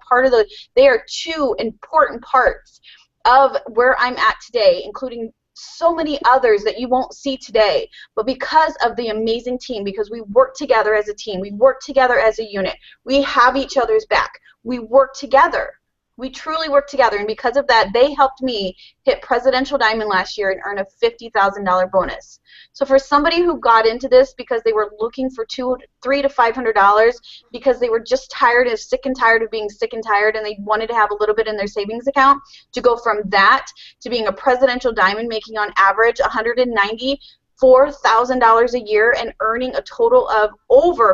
they are two important parts of where I'm at today, including so many others that you won't see today. But because of the amazing team, because we work together as a team, we work together as a unit, we have each other's back, we work together. We truly work together, and because of that, they helped me hit Presidential Diamond last year and earn a $50,000 bonus. So for somebody who got into this because they were looking for $300 to $500 because they were just sick and tired of being sick and tired, and they wanted to have a little bit in their savings account, to go from that to being a Presidential Diamond, making on average $194,000 a year and earning a total of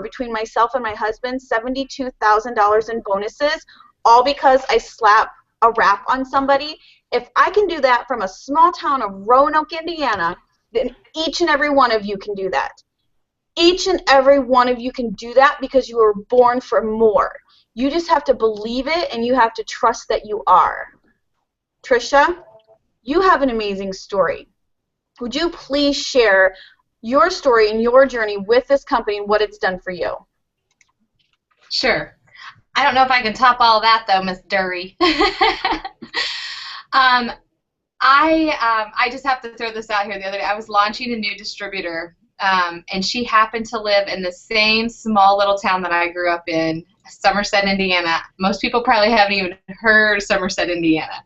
between myself and my husband, $72,000 in bonuses, all because I slap a wrap on somebody. If I can do that from a small town of Roanoke, Indiana, then each and every one of you can do that. Each and every one of you can do that because you were born for more. You just have to believe it, and you have to trust that you are. Trisha, you have an amazing story. Would you please share your story and your journey with this company and what it's done for you? Sure. I don't know if I can top all that, though, Miss Durre. I just have to throw this out here. The other day, I was launching a new distributor, and she happened to live in the same small little town that I grew up in, Somerset, Indiana. Most people probably haven't even heard of Somerset, Indiana.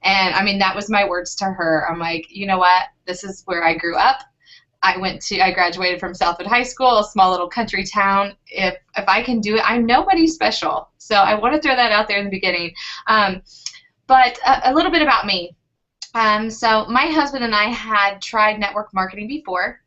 And, I mean, that was my words to her. I'm like, you know what? This is where I grew up. I graduated from Southwood High School, a small little country town. If I can do it, I'm nobody special. So I want to throw that out there in the beginning. But a little bit about me. So my husband and I had tried network marketing before.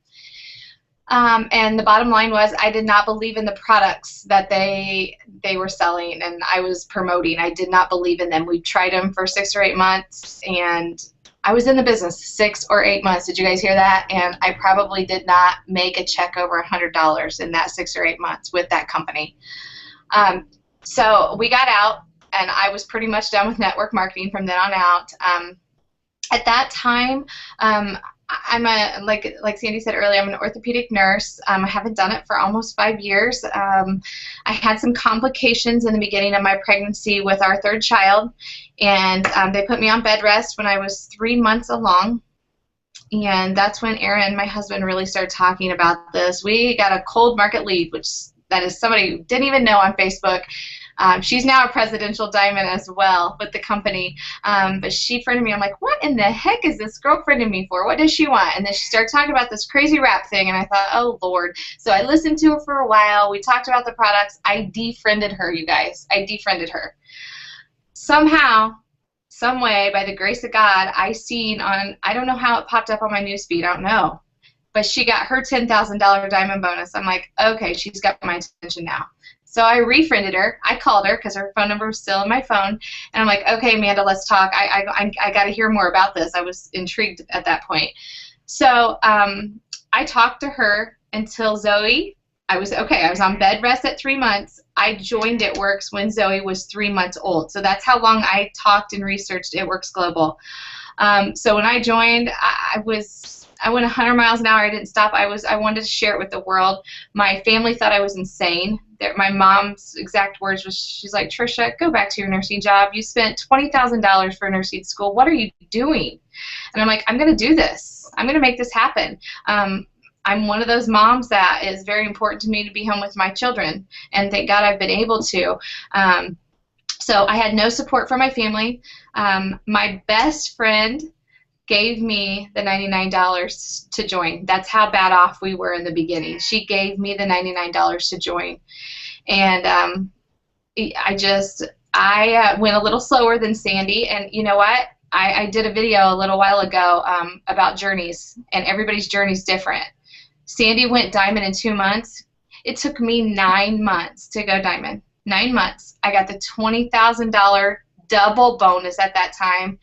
And the bottom line was I did not believe in the products that they were selling and I was promoting. I did not believe in them. We tried them for 6 or 8 months, and I was in the business 6 or 8 months. Did you guys hear that? And I probably did not make a check over $100 in that 6 or 8 months with that company. So we got out, and I was pretty much done with network marketing from then on out. At that time, I'm like Sandy said earlier, I'm an orthopedic nurse. I haven't done it for almost 5 years. I had some complications in the beginning of my pregnancy with our 3rd child, and they put me on bed rest when I was 3 months along. And that's when Aaron, my husband, really started talking about this. We got a cold market lead, which that is somebody who didn't even know on Facebook. She's now a presidential diamond as well with the company. But she friended me. I'm like, what in the heck is this girl friending me for? What does she want? And then she started talking about this crazy rap thing, and I thought, oh, Lord. So I listened to her for a while. We talked about the products. I defriended her, you guys. I defriended her. Somehow, some way, by the grace of God, I seen on, I don't know how it popped up on my newsfeed. I don't know. But she got her $10,000 diamond bonus. I'm like, okay, she's got my attention now. So I refriended her. I called her because her phone number was still in my phone. And I'm like, okay, Amanda, let's talk. I got to hear more about this. I was intrigued at that point. So I talked to her until Zoe. I was on bed rest at 3 months. I joined It Works when Zoe was 3 months old. So that's how long I talked and researched It Works Global. So when I joined, I went 100 miles an hour. I didn't stop. I wanted to share it with the world. My family thought I was insane. My mom's exact words was, she's like, Trisha, go back to your nursing job. You spent $20,000 for nursing school. What are you doing? And I'm like, I'm going to do this. I'm going to make this happen. I'm one of those moms that is very important to me to be home with my children, and thank God I've been able to. So I had no support from my family. My best friend gave me the $99 to join. That's how bad off we were in the beginning. She gave me the $99 to join. And I went a little slower than Sandy. And you know what? I did a video a little while ago about journeys, and everybody's journey is different. Sandy went diamond in 2 months. It took me 9 months to go diamond. 9 months. I got the $20,000 double bonus at that time.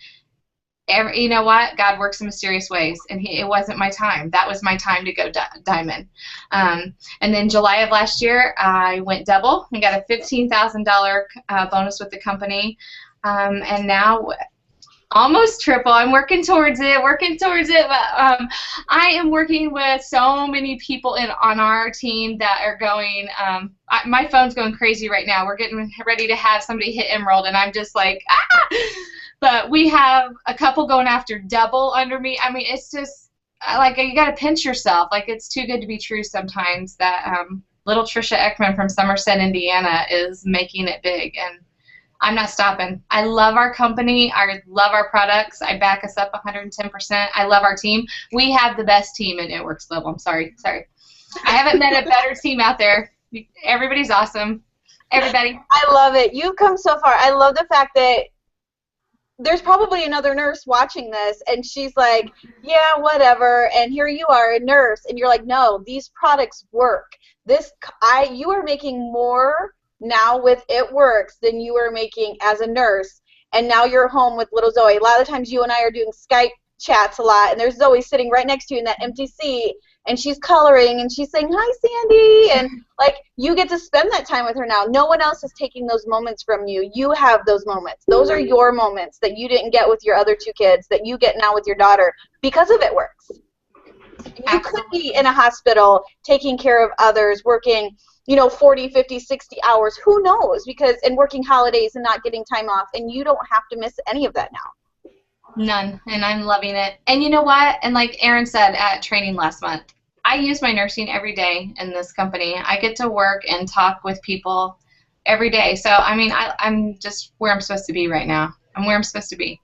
You know what? God works in mysterious ways, and it wasn't my time. That was my time to go diamond. And then July of last year, I went double and got a $15,000 bonus with the company. And now Almost triple. I'm working towards it, but I am working with so many people on our team that are going, my phone's going crazy right now. We're getting ready to have somebody hit Emerald, and I'm just like, ah! But we have a couple going after double under me. I mean, it's just, like, you got to pinch yourself. Like, it's too good to be true sometimes that little Trisha Ekman from Somerset, Indiana is making it big, and I'm not stopping. I love our company. I love our products. I back us up 110%. I love our team. We have the best team in It Works Global. I'm sorry. I haven't met a better team out there. Everybody's awesome. Everybody. I love it. You've come so far. I love the fact that there's probably another nurse watching this, and she's like, yeah, whatever, and here you are, a nurse, and you're like, no, these products work. You are making more now with It Works than you were making as a nurse, and now you're home with little Zoe. A lot of times you and I are doing Skype chats a lot, and there's Zoe sitting right next to you in that empty seat, and she's coloring, and she's saying, hi, Sandy, and, like, you get to spend that time with her now. No one else is taking those moments from you. You have those moments. Those are your moments that you didn't get with your other two kids that you get now with your daughter because of It Works. You could be in a hospital taking care of others, working, 40, 50, 60 hours, who knows, and working holidays and not getting time off, and you don't have to miss any of that now. None, and I'm loving it. And you know what? And like Erin said at training last month, I use my nursing every day in this company. I get to work and talk with people every day. So, I mean, I'm just where I'm supposed to be right now. I'm where I'm supposed to be.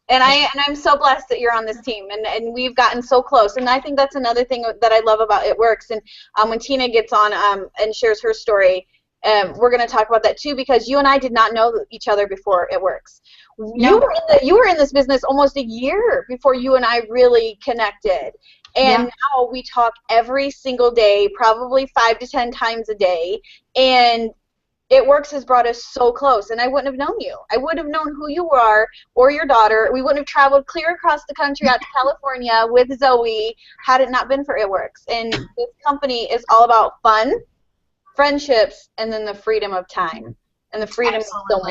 And I'm so blessed that you're on this team, and we've gotten so close. And I think that's another thing that I love about It Works. And when Tina gets on and shares her story, we're going to talk about that too, because you and I did not know each other before It Works. No. You were in this business almost a year before you and I really connected. And now we talk every single day, probably 5 to 10 times a day. And It Works has brought us so close, and I wouldn't have known you. I wouldn't have known who you are or your daughter. We wouldn't have traveled clear across the country out to California with Zoe had it not been for It Works. And this company is all about fun, friendships, and then the freedom of time and the freedom of soul.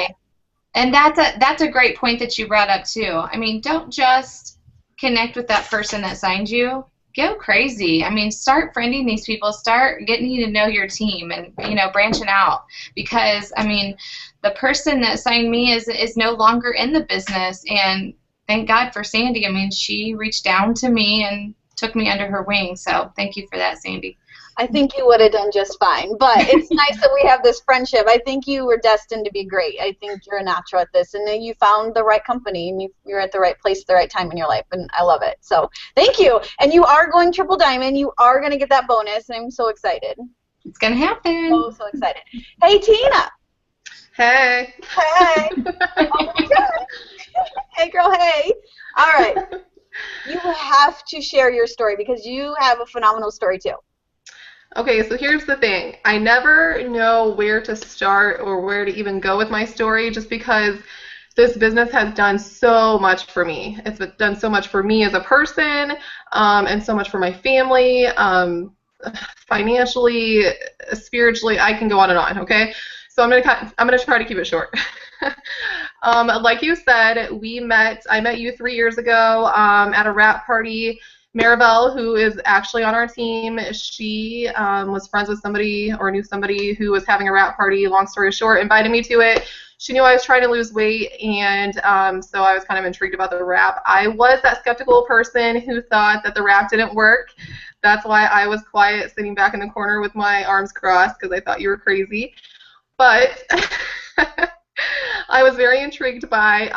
And that's a great point that you brought up too. I mean, don't just connect with that person that signed you. Go crazy. I mean, start friending these people. Start getting to know your team and, branching out. Because, I mean, the person that signed me is no longer in the business. And thank God for Sandy. I mean, she reached down to me and took me under her wing. So thank you for that, Sandy. I think you would have done just fine. But it's nice that we have this friendship. I think you were destined to be great. I think you're a natural at this. And then you found the right company, and you're at the right place at the right time in your life. And I love it. So thank you. And you are going triple diamond. You are going to get that bonus. And I'm so excited. It's going to happen. So excited. Hey, Tina. Hey. Hey. Oh, my God. Hey, girl, hey. All right. You have to share your story because you have a phenomenal story, too. Okay, so here's the thing. I never know where to start or where to even go with my story just because this business has done so much for me. It's done so much for me as a person and so much for my family, financially, spiritually. I can go on and on, okay? So I'm gonna try to keep it short. Like you said, I met you 3 years ago at a wrap party. Maribel, who is actually on our team, she was friends with somebody or knew somebody who was having a wrap party. Long story short, invited me to it. She knew I was trying to lose weight, and so I was kind of intrigued about the wrap. I was that skeptical person who thought that the wrap didn't work. That's why I was quiet, sitting back in the corner with my arms crossed, because I thought you were crazy. But I was very intrigued by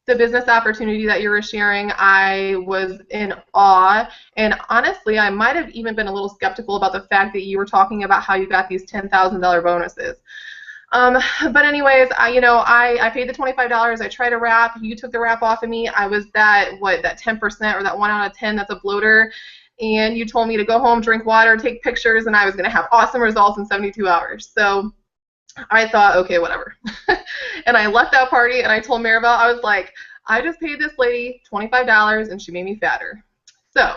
the business opportunity that you were sharing. I was in awe, and honestly, I might have even been a little skeptical about the fact that you were talking about how you got these $10,000 bonuses. But anyways, I paid the $25. I tried a wrap. You took the wrap off of me. I was that 10% or that 1 out of 10 that's a bloater, and you told me to go home, drink water, take pictures, and I was going to have awesome results in 72 hours. So I thought, okay, whatever. And I left that party, and I told Maribel, I was like, I just paid this lady $25, and she made me fatter. So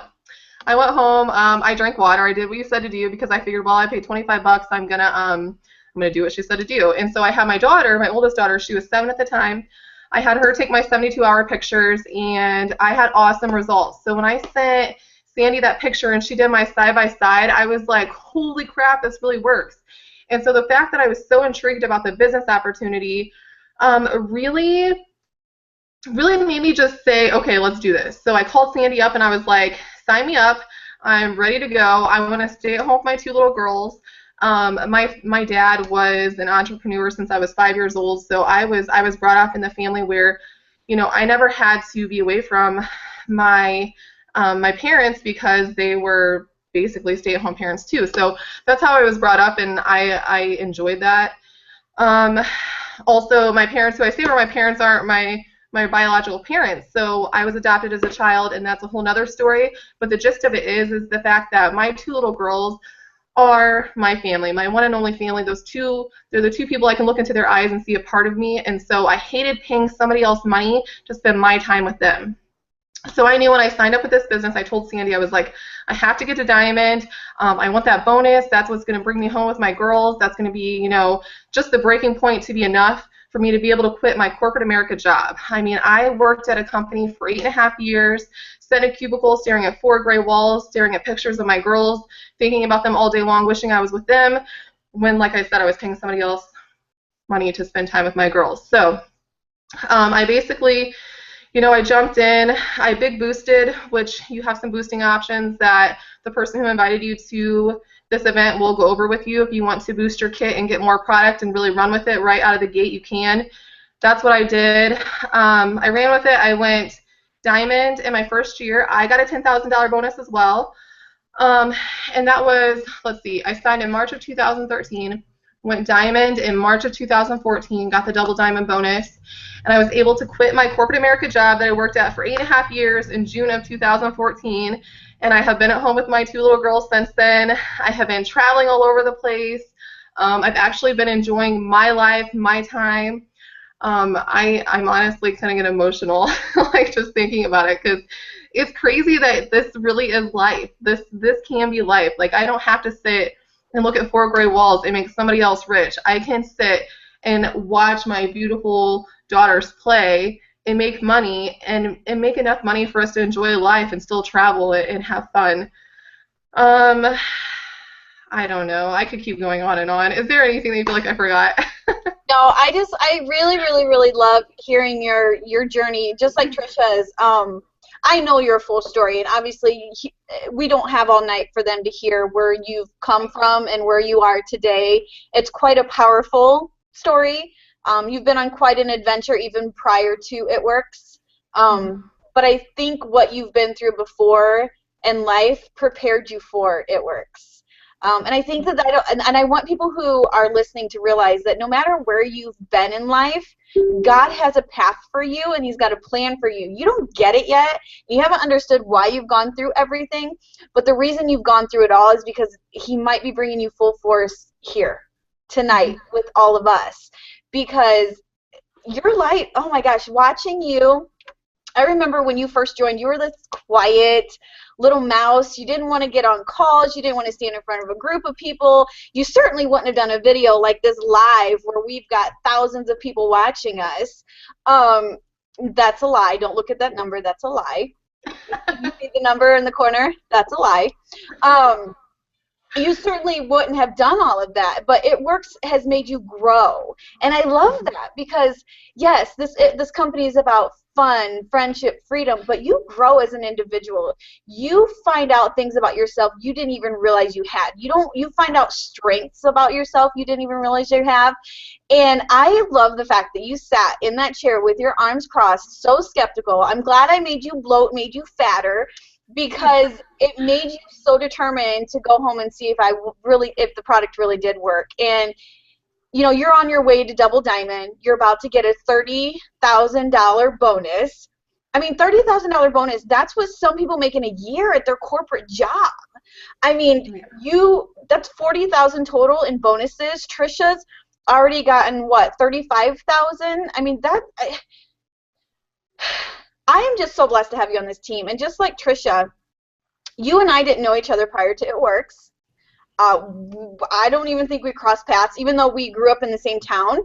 I went home. I drank water. I did what you said to do because I figured, well, I paid $25. I'm gonna do what she said to do. And so I had my daughter, my oldest daughter. She was 7 at the time. I had her take my 72-hour pictures, and I had awesome results. So when I sent Sandy that picture and she did my side-by-side, I was like, holy crap, this really works. And so the fact that I was so intrigued about the business opportunity really made me just say, okay, let's do this. So I called Sandy up and I was like, sign me up. I'm ready to go. I want to stay at home with my 2 little girls. My dad was an entrepreneur since I was 5 years old, so I was brought up in the family where, you know, I never had to be away from my my parents because they were basically stay-at-home parents too. So that's how I was brought up, and I enjoyed that. Also, my parents, who I say were my parents, aren't my biological parents. So I was adopted as a child, and that's a whole nother story. But the gist of it is the fact that my 2 little girls are my family, my one and only family. Those 2, they're the 2 people I can look into their eyes and see a part of me. And so I hated paying somebody else money to spend my time with them. So I knew when I signed up with this business, I told Sandy, I was like, I have to get to Diamond. I want that bonus. That's what's going to bring me home with my girls. That's going to be, you know, just the breaking point to be enough for me to be able to quit my corporate America job. I mean, I worked at a company for 8.5 years, sat in a cubicle, staring at 4 gray walls, staring at pictures of my girls, thinking about them all day long, wishing I was with them, when, like I said, I was paying somebody else money to spend time with my girls. So I basically, you know, I jumped in, I big boosted, which you have some boosting options that the person who invited you to this event will go over with you. If you want to boost your kit and get more product and really run with it right out of the gate, you can. That's what I did. I ran with it. I went Diamond in my first year. I got a $10,000 bonus as well. And that was, let's see, I signed in March of 2013. Went Diamond in March of 2014, got the double Diamond bonus, and I was able to quit my corporate America job that I worked at for 8.5 years in June of 2014, and I have been at home with my 2 little girls since then. I have been traveling all over the place. I've actually been enjoying my life, my time. I'm honestly kind of getting emotional, like just thinking about it, because it's crazy that this really is life. This can be life. Like, I don't have to sit and look at 4 gray walls and make somebody else rich. I can sit and watch my beautiful daughters play and make money and make enough money for us to enjoy life and still travel and have fun. I don't know. I could keep going on and on. Is there anything that you feel like I forgot? No, I really love hearing your journey, just like Trisha's. I know your full story, and obviously we don't have all night for them to hear where you've come from and where you are today. It's quite a powerful story. You've been on quite an adventure even prior to It Works. But I think what you've been through before in life prepared you for It Works. And I think that and I want people who are listening to realize that no matter where you've been in life, God has a path for you, and He's got a plan for you. You don't get it yet. You haven't understood why you've gone through everything, but the reason you've gone through it all is because He might be bringing you full force here tonight with all of us. Because your light, oh my gosh, watching you, I remember when you first joined, you were this quiet little mouse. You didn't want to get on calls. You didn't want to stand in front of a group of people. You certainly wouldn't have done a video like this live where we've got thousands of people watching us. That's a lie. Don't look at that number. That's a lie. You see the number in the corner? That's a lie. You certainly wouldn't have done all of that, but It Works has made you grow. And I love that because, yes, this company is about fun, friendship, freedom, but you grow as an individual. You find out things about yourself you didn't even realize you had. You find out strengths about yourself you didn't even realize you have. And I love the fact that you sat in that chair with your arms crossed, so skeptical. I'm glad I made you bloat, made you fatter, because it made you so determined to go home and see if the product really did work. And you know, you're on your way to double diamond. You're about to get a $30,000 bonus. I mean, $30,000 bonus, that's what some people make in a year at their corporate job. I mean, that's $40,000 total in bonuses. Trisha's already gotten what, $35,000? I mean, I am just so blessed to have you on this team. And just like Trisha, you and I didn't know each other prior to It Works. I don't even think we crossed paths, even though we grew up in the same town.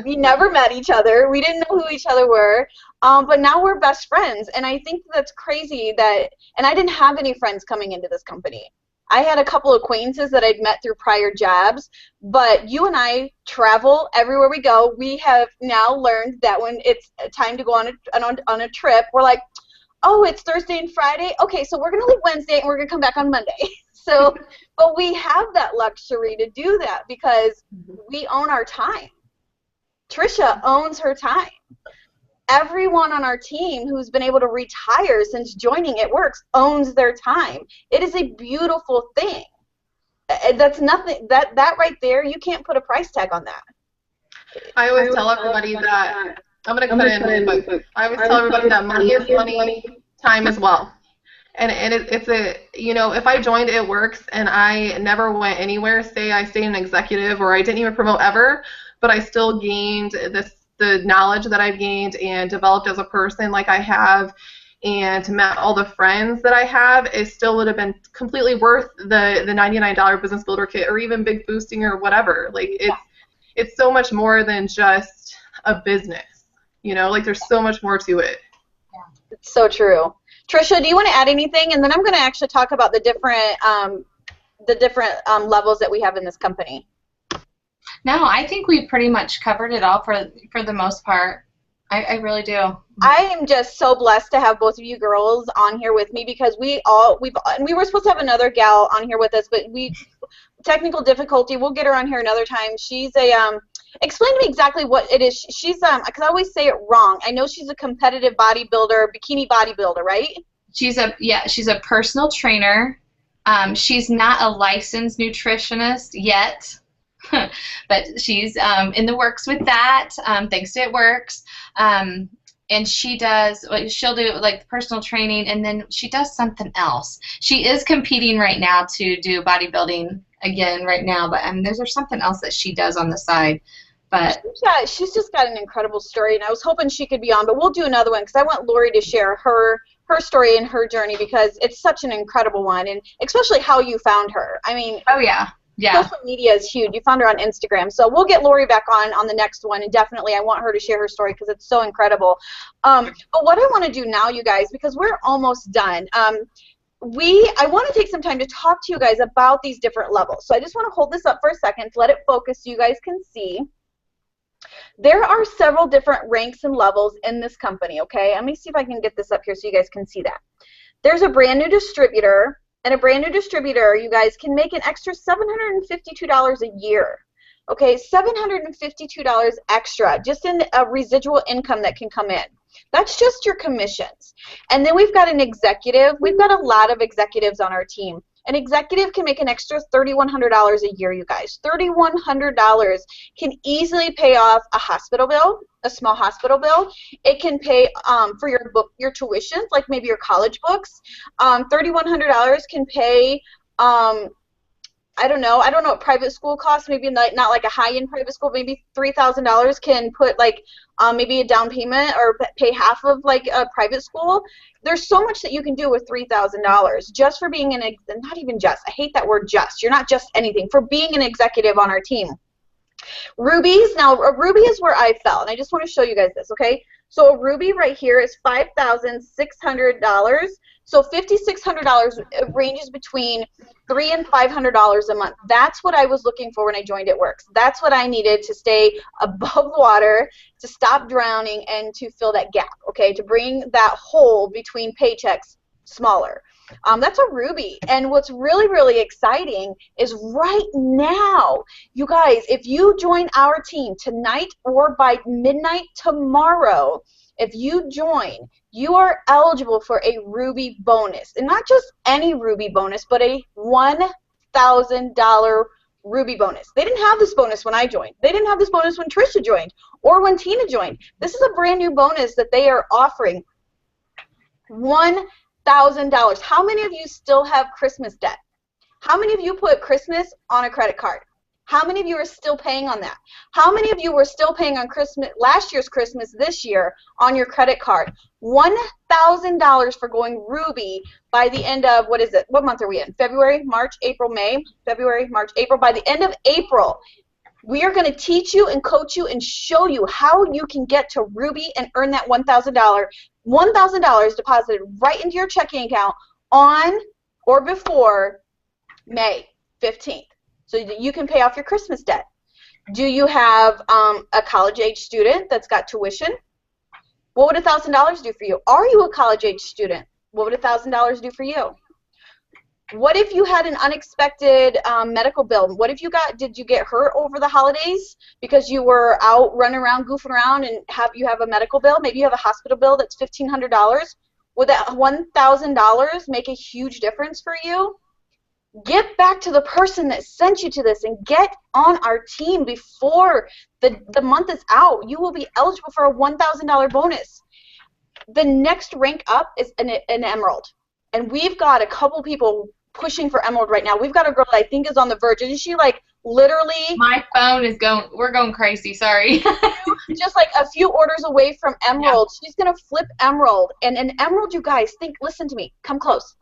We never met each other. We didn't know who each other were. But now we're best friends, and I think that's crazy that, and I didn't have any friends coming into this company. I had a couple acquaintances that I'd met through prior jobs, but you and I travel everywhere we go. We have now learned that when it's time to go on a trip, we're like, oh, it's Thursday and Friday? Okay, so we're going to leave Wednesday and we're going to come back on Monday. So, but we have that luxury to do that because we own our time. Trisha owns her time. Everyone on our team who's been able to retire since joining It Works owns their time. It is a beautiful thing. That's nothing, that right there, you can't put a price tag on that. I always tell everybody that, I'm going to cut in, but I always tell everybody that money is money, time is wealth. And it's a, you know, if I joined It Works and I never went anywhere, say I stayed an executive or I didn't even promote ever, but I still gained the knowledge that I've gained and developed as a person like I have and met all the friends that I have, it still would have been completely worth the $99 business builder kit or even big boosting or whatever. Like it's so much more than just a business, you know, like there's so much more to it. It's so true. Trisha, do you want to add anything? And then I'm going to actually talk about the different levels that we have in this company. No, I think we pretty much covered it all for the most part. I really do. I am just so blessed to have both of you girls on here with me because we were supposed to have another gal on here with us, but technical difficulty. We'll get her on here another time. She's explain to me exactly what it is. She's because I always say it wrong. I know she's a competitive bodybuilder, bikini bodybuilder, right? She's a personal trainer. She's not a licensed nutritionist yet. But she's in the works with that, thanks to It Works. And she'll do like personal training, and then she does something else. She is competing right now to do bodybuilding again right now, but there's something else that she does on the side. But she's just got an incredible story, and I was hoping she could be on, but we'll do another one because I want Lori to share her story and her journey because it's such an incredible one, and especially how you found her. I mean, oh yeah. Yeah. Social media is huge. You found her on Instagram. So we'll get Lori back on the next one, and definitely I want her to share her story because it's so incredible. But what I want to do now, you guys, because we're almost done, I want to take some time to talk to you guys about these different levels. So I just want to hold this up for a second to let it focus so you guys can see. There are several different ranks and levels in this company, okay? Let me see if I can get this up here so you guys can see that. There's a brand new distributor. And a brand new distributor, you guys can make an extra $752 a year. Okay, $752 extra just in a residual income that can come in. That's just your commissions. And then we've got an executive. We've got a lot of executives on our team. An executive can make an extra $3,100 a year, you guys. $3,100 can easily pay off a hospital bill, a small hospital bill. It can pay for your tuitions, like maybe your college books. $3,100 can pay, I don't know what private school costs, maybe not like a high-end private school, maybe $3,000 can put like maybe a down payment or pay half of like a private school. There's so much that you can do with $3,000 just for being not even just, I hate that word just, you're not just anything, for being an executive on our team. Rubies, now a ruby is where I fell, and I just want to show you guys this, okay? So a ruby right here is $5,600. So $5,600 ranges between $300 and $500 a month. That's what I was looking for when I joined It Works. That's what I needed to stay above water, to stop drowning, and to fill that gap, okay, to bring that hole between paychecks smaller. That's a ruby. And what's really, really exciting is right now, you guys, if you join our team tonight or by midnight tomorrow, if you join, you are eligible for a ruby bonus. And not just any ruby bonus, but a $1,000 ruby bonus. They didn't have this bonus when I joined. They didn't have this bonus when Trisha joined or when Tina joined. This is a brand new bonus that they are offering. $1,000. How many of you still have Christmas debt? How many of you put Christmas on a credit card? How many of you are still paying on that? How many of you were still paying on Christmas, last year's Christmas, this year on your credit card? $1,000 for going Ruby by the end of, what is it? What month are we in? February, March, April, May? February, March, April. By the end of April, we are going to teach you and coach you and show you how you can get to Ruby and earn that $1,000. $1,000 deposited right into your checking account on or before May 15th. So that you can pay off your Christmas debt. Do you have a college-age student that's got tuition? What would $1,000 do for you? Are you a college-age student? What would $1,000 do for you? What if you had an unexpected medical bill? What if did you get hurt over the holidays because you were out running around, goofing around, and you have a medical bill? Maybe you have a hospital bill that's $1,500. Would that $1,000 make a huge difference for you? Get back to the person that sent you to this and get on our team before the month is out. You will be eligible for a $1,000 bonus. The next rank up is an emerald. And we've got a couple people pushing for emerald right now. We've got a girl that I think is on the verge. Isn't she like literally? My phone is going, we're going crazy, sorry. Just like a few orders away from emerald. Yeah. She's going to flip emerald. And an emerald, you guys, listen to me. Come close.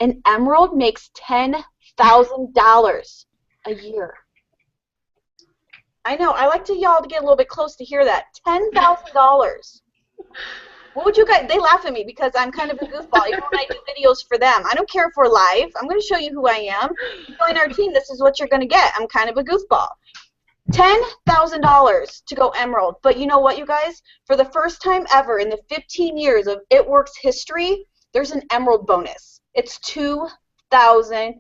An emerald makes $10,000 a year. I know. I like y'all to get a little bit close to hear that. $10,000. What would you guys? They laugh at me because I'm kind of a goofball. Even when I do videos for them, I don't care if we're live. I'm going to show you who I am. Join our team. This is what you're going to get. I'm kind of a goofball. $10,000 to go emerald. But you know what, you guys? For the first time ever in the 15 years of It Works history, there's an emerald bonus. It's $2,000.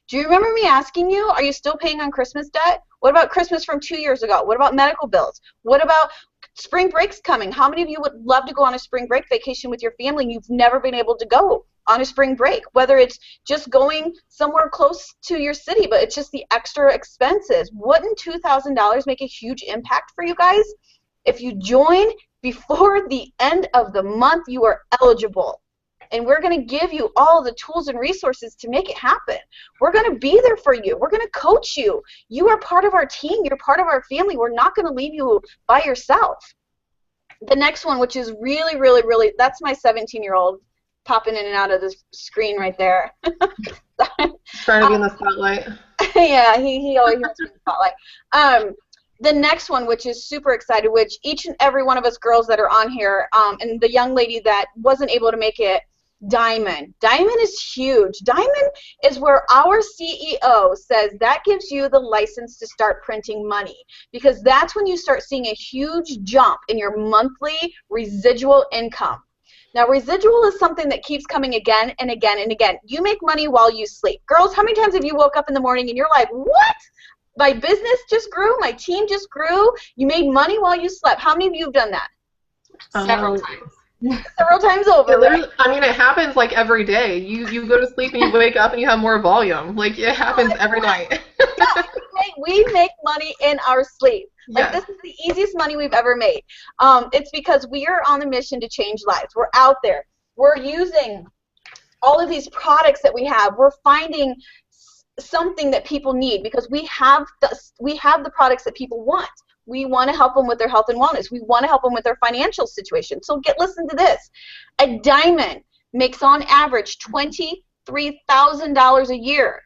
Do you remember me asking you, are you still paying on Christmas debt? What about Christmas from 2 years ago? What about medical bills? What about spring break's coming? How many of you would love to go on a spring break vacation with your family and you've never been able to go on a spring break? Whether it's just going somewhere close to your city, but it's just the extra expenses. Wouldn't $2,000 make a huge impact for you guys? If you join before the end of the month, you are eligible. And we're going to give you all the tools and resources to make it happen. We're going to be there for you. We're going to coach you. You are part of our team. You're part of our family. We're not going to leave you by yourself. The next one, which is really, really, really, that's my 17-year-old popping in and out of the screen right there. Trying to be in the spotlight. Yeah, he always wants to be in the spotlight. The next one, which is super excited, which each and every one of us girls that are on here, and the young lady that wasn't able to make it, Diamond. Diamond is huge. Diamond is where our CEO says that gives you the license to start printing money, because that's when you start seeing a huge jump in your monthly residual income. Now, residual is something that keeps coming again and again and again. You make money while you sleep. Girls, how many times have you woke up in the morning and you're like, what? My business just grew. My team just grew. You made money while you slept. How many of you have done that? Several times. Several times over, right? I mean, it happens like every day. You go to sleep and you wake up and you have more volume. Like, it happens every night. Yeah, we make money in our sleep. Like, yes. This is the easiest money we've ever made. It's because we are on a mission to change lives. We're out there. We're using all of these products that we have. We're finding something that people need because we have the products that people want. We want to help them with their health and wellness. We want to help them with their financial situation. So listen to this. A diamond makes on average $23,000 a year.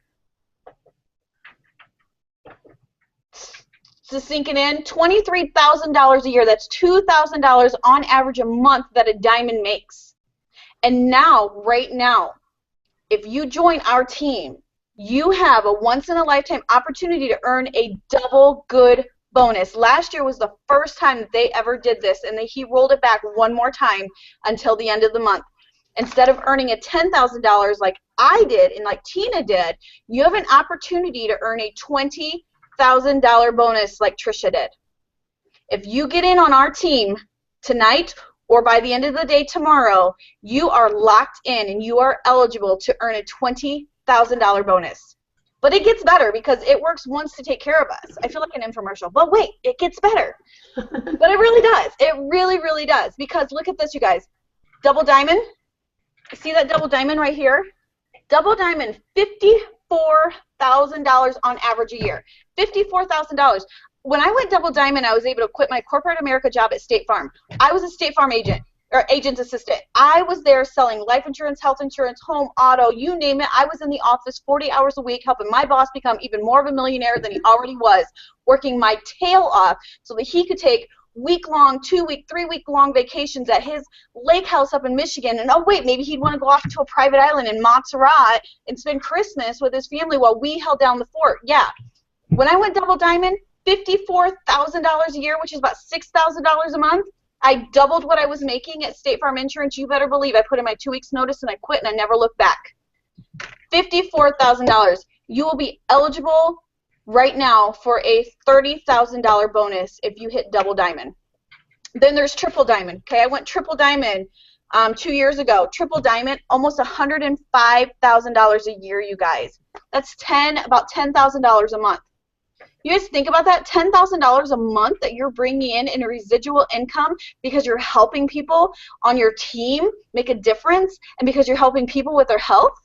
So sinking in, $23,000 a year. That's $2,000 on average a month that a diamond makes. And now, right now, if you join our team, you have a once-in-a-lifetime opportunity to earn a double good bonus. Last year was the first time that they ever did this, and he rolled it back one more time until the end of the month. Instead of earning a $10,000 like I did and like Tina did, you have an opportunity to earn a $20,000 bonus like Trisha did. If you get in on our team tonight or by the end of the day tomorrow, you are locked in and you are eligible to earn a $20,000 bonus. But it gets better because It Works wants to take care of us. I feel like an infomercial. But wait, it gets better. But it really does. It really, really does. Because look at this, you guys. Double diamond. See that double diamond right here? Double diamond, $54,000 on average a year. $54,000. When I went double diamond, I was able to quit my corporate America job at State Farm. I was a State Farm agent or agent's assistant. I was there selling life insurance, health insurance, home, auto, you name it. I was in the office 40 hours a week helping my boss become even more of a millionaire than he already was, working my tail off so that he could take week-long, 2-week, 3-week-long vacations at his lake house up in Michigan. And oh wait, maybe he'd want to go off to a private island in Montserrat and spend Christmas with his family while we held down the fort. Yeah. When I went double diamond, $54,000 a year, which is about $6,000 a month. I doubled what I was making at State Farm Insurance. You better believe I put in my 2 weeks notice and I quit and I never looked back. $54,000. You will be eligible right now for a $30,000 bonus if you hit double diamond. Then there's triple diamond. Okay, I went triple diamond 2 years ago. Triple diamond, almost $105,000 a year, you guys. That's about $10,000 a month. You guys think about that, $10,000 a month that you're bringing in a residual income because you're helping people on your team make a difference and because you're helping people with their health.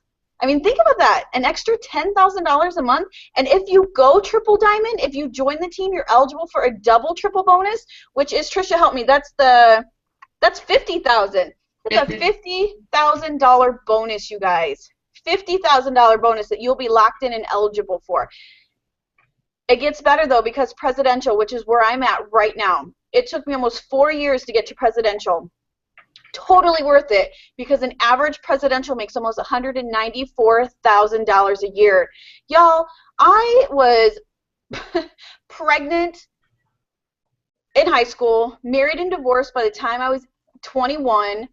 I mean, think about that, an extra $10,000 a month. And if you go triple diamond, if you join the team, you're eligible for a double triple bonus, which is, Trisha, help me, that's $50,000. It's a $50,000 bonus, you guys. $50,000 bonus that you'll be locked in and eligible for. It gets better, though, because presidential, which is where I'm at right now, it took me almost 4 years to get to presidential. Totally worth it, because an average presidential makes almost $194,000 a year. Y'all, I was pregnant in high school, married and divorced by the time I was 21,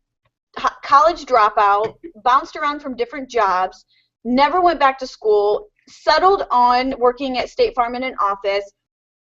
college dropout, bounced around from different jobs, never went back to school, settled on working at State Farm in an office,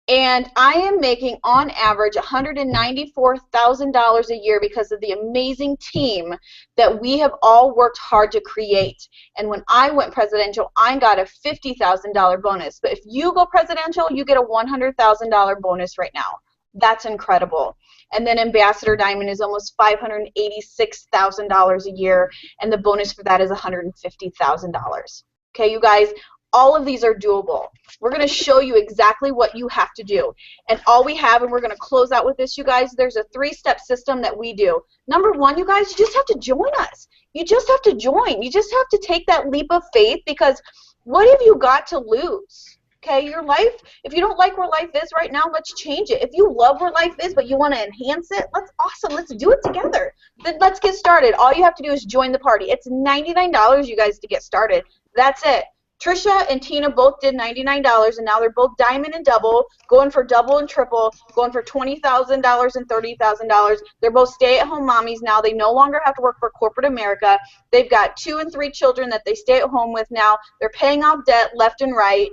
and I am making on average $194,000 a year because of the amazing team that we have all worked hard to create. And when I went presidential, I got a $50,000 bonus. But if you go presidential, you get a $100,000 bonus right now. That's incredible. And then Ambassador Diamond is almost $586,000 a year, and the bonus for that is $150,000. Okay, you guys, all of these are doable. We're going to show you exactly what you have to do. And all we have, and we're going to close out with this, you guys, there's a 3-step system that we do. Number 1, you guys, you just have to join us. You just have to join. You just have to take that leap of faith, because what have you got to lose? Okay, your life, if you don't like where life is right now, let's change it. If you love where life is but you want to enhance it, that's awesome. Let's do it together. Then let's get started. All you have to do is join the party. It's $99, you guys, to get started. That's it. Trisha and Tina both did $99, and now they're both diamond and double, going for double and triple, going for $20,000 and $30,000. They're both stay-at-home mommies now. They no longer have to work for corporate America. They've got 2 and 3 children that they stay at home with now. They're paying off debt left and right,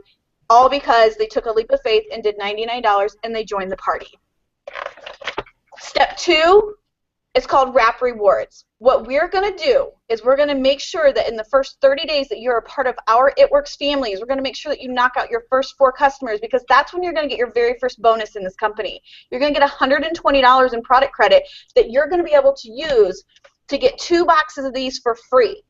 all because they took a leap of faith and did $99, and they joined the party. Step 2 is called Wrap Rewards. What we're going to do is we're going to make sure that in the first 30 days that you're a part of our It Works families, we're going to make sure that you knock out your first 4 customers, because that's when you're going to get your very first bonus in this company. You're going to get $120 in product credit that you're going to be able to use to get 2 boxes of these for free.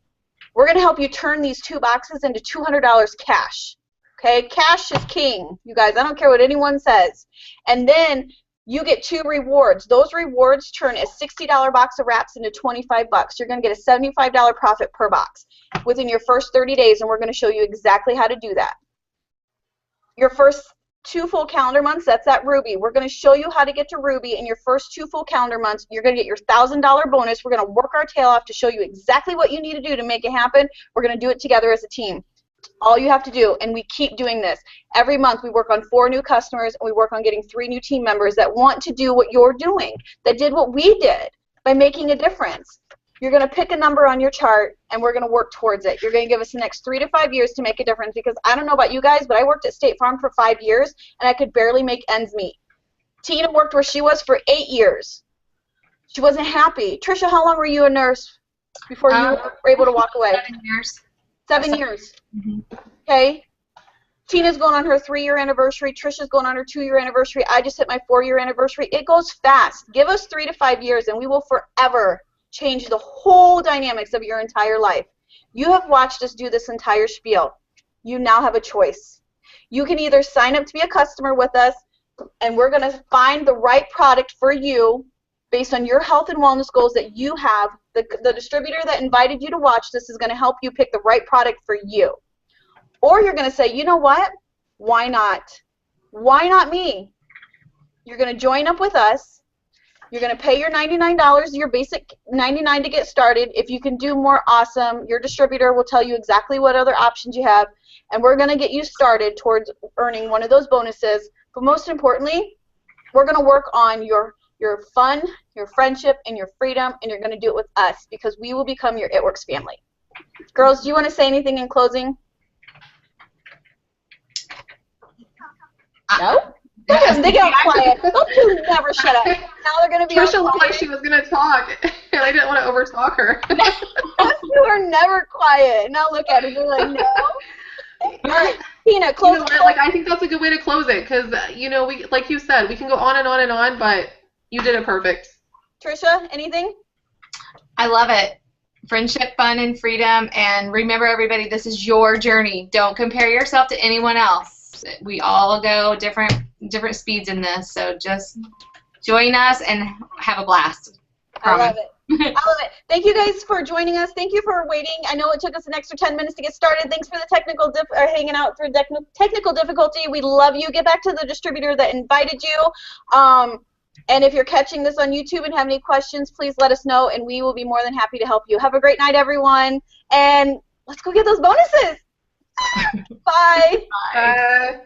We're going to help you turn these 2 boxes into $200 cash. Okay, cash is king, you guys. I don't care what anyone says. And then you get 2 rewards. Those rewards turn a $60 box of wraps into $25. You're going to get a $75 profit per box within your first 30 days, and we're going to show you exactly how to do that. Your first 2 full calendar months, that's that Ruby. We're going to show you how to get to Ruby in your first 2 full calendar months. You're going to get your $1,000 bonus. We're going to work our tail off to show you exactly what you need to do to make it happen. We're going to do it together as a team. All you have to do, and we keep doing this, every month we work on 4 new customers, and we work on getting 3 new team members that want to do what you're doing, that did what we did by making a difference. You're going to pick a number on your chart, and we're going to work towards it. You're going to give us the next 3 to 5 years to make a difference, because I don't know about you guys, but I worked at State Farm for 5 years, and I could barely make ends meet. Tina worked where she was for 8 years. She wasn't happy. Trisha, how long were you a nurse before you were able to walk away? 7 years. 7 years. Mm-hmm. Okay. Tina's going on her 3-year anniversary. Trisha's going on her 2-year anniversary. I just hit my 4-year anniversary. It goes fast. Give us 3 to 5 years, and we will forever change the whole dynamics of your entire life. You have watched us do this entire spiel. you now have a choice. You can either sign up to be a customer with us, and we're going to find the right product for you based on your health and wellness goals that you have. The distributor that invited you to watch this is going to help you pick the right product for you. Or you're going to say, you know what? Why not? Why not me? You're going to join up with us. You're going to pay your $99, your basic $99 to get started. If you can do more, awesome. Your distributor will tell you exactly what other options you have, and we're going to get you started towards earning one of those bonuses. But most importantly, we're going to work on your fun, your friendship, and your freedom, and you're going to do it with us because we will become your It Works family. Girls, do you want to say anything in closing? No? Look at them, they get quiet. Those two never shut up. Now they're going to be Trisha all looked like quiet. she was going to talk, and I didn't want to overtalk her. Those two are never quiet. Now look at them. They're like, no. All right, Tina, You close know what? Like, I think that's a good way to close it because, you know, we, like you said, we can go on and on and on, but you did it perfect. Trisha, anything? I love it. Friendship, fun, and freedom. And remember, everybody, this is your journey. Don't compare yourself to anyone else. We all go different speeds in this, so just join us and have a blast. I love it. I love it. Thank you guys for joining us. Thank you for waiting. I know it took us an extra 10 minutes to get started. Thanks for the hanging out through technical difficulty. We love you. Get back to the distributor that invited you. And if you're catching this on YouTube and have any questions, please let us know, and we will be more than happy to help you. Have a great night, everyone, and let's go get those bonuses. Bye. Bye.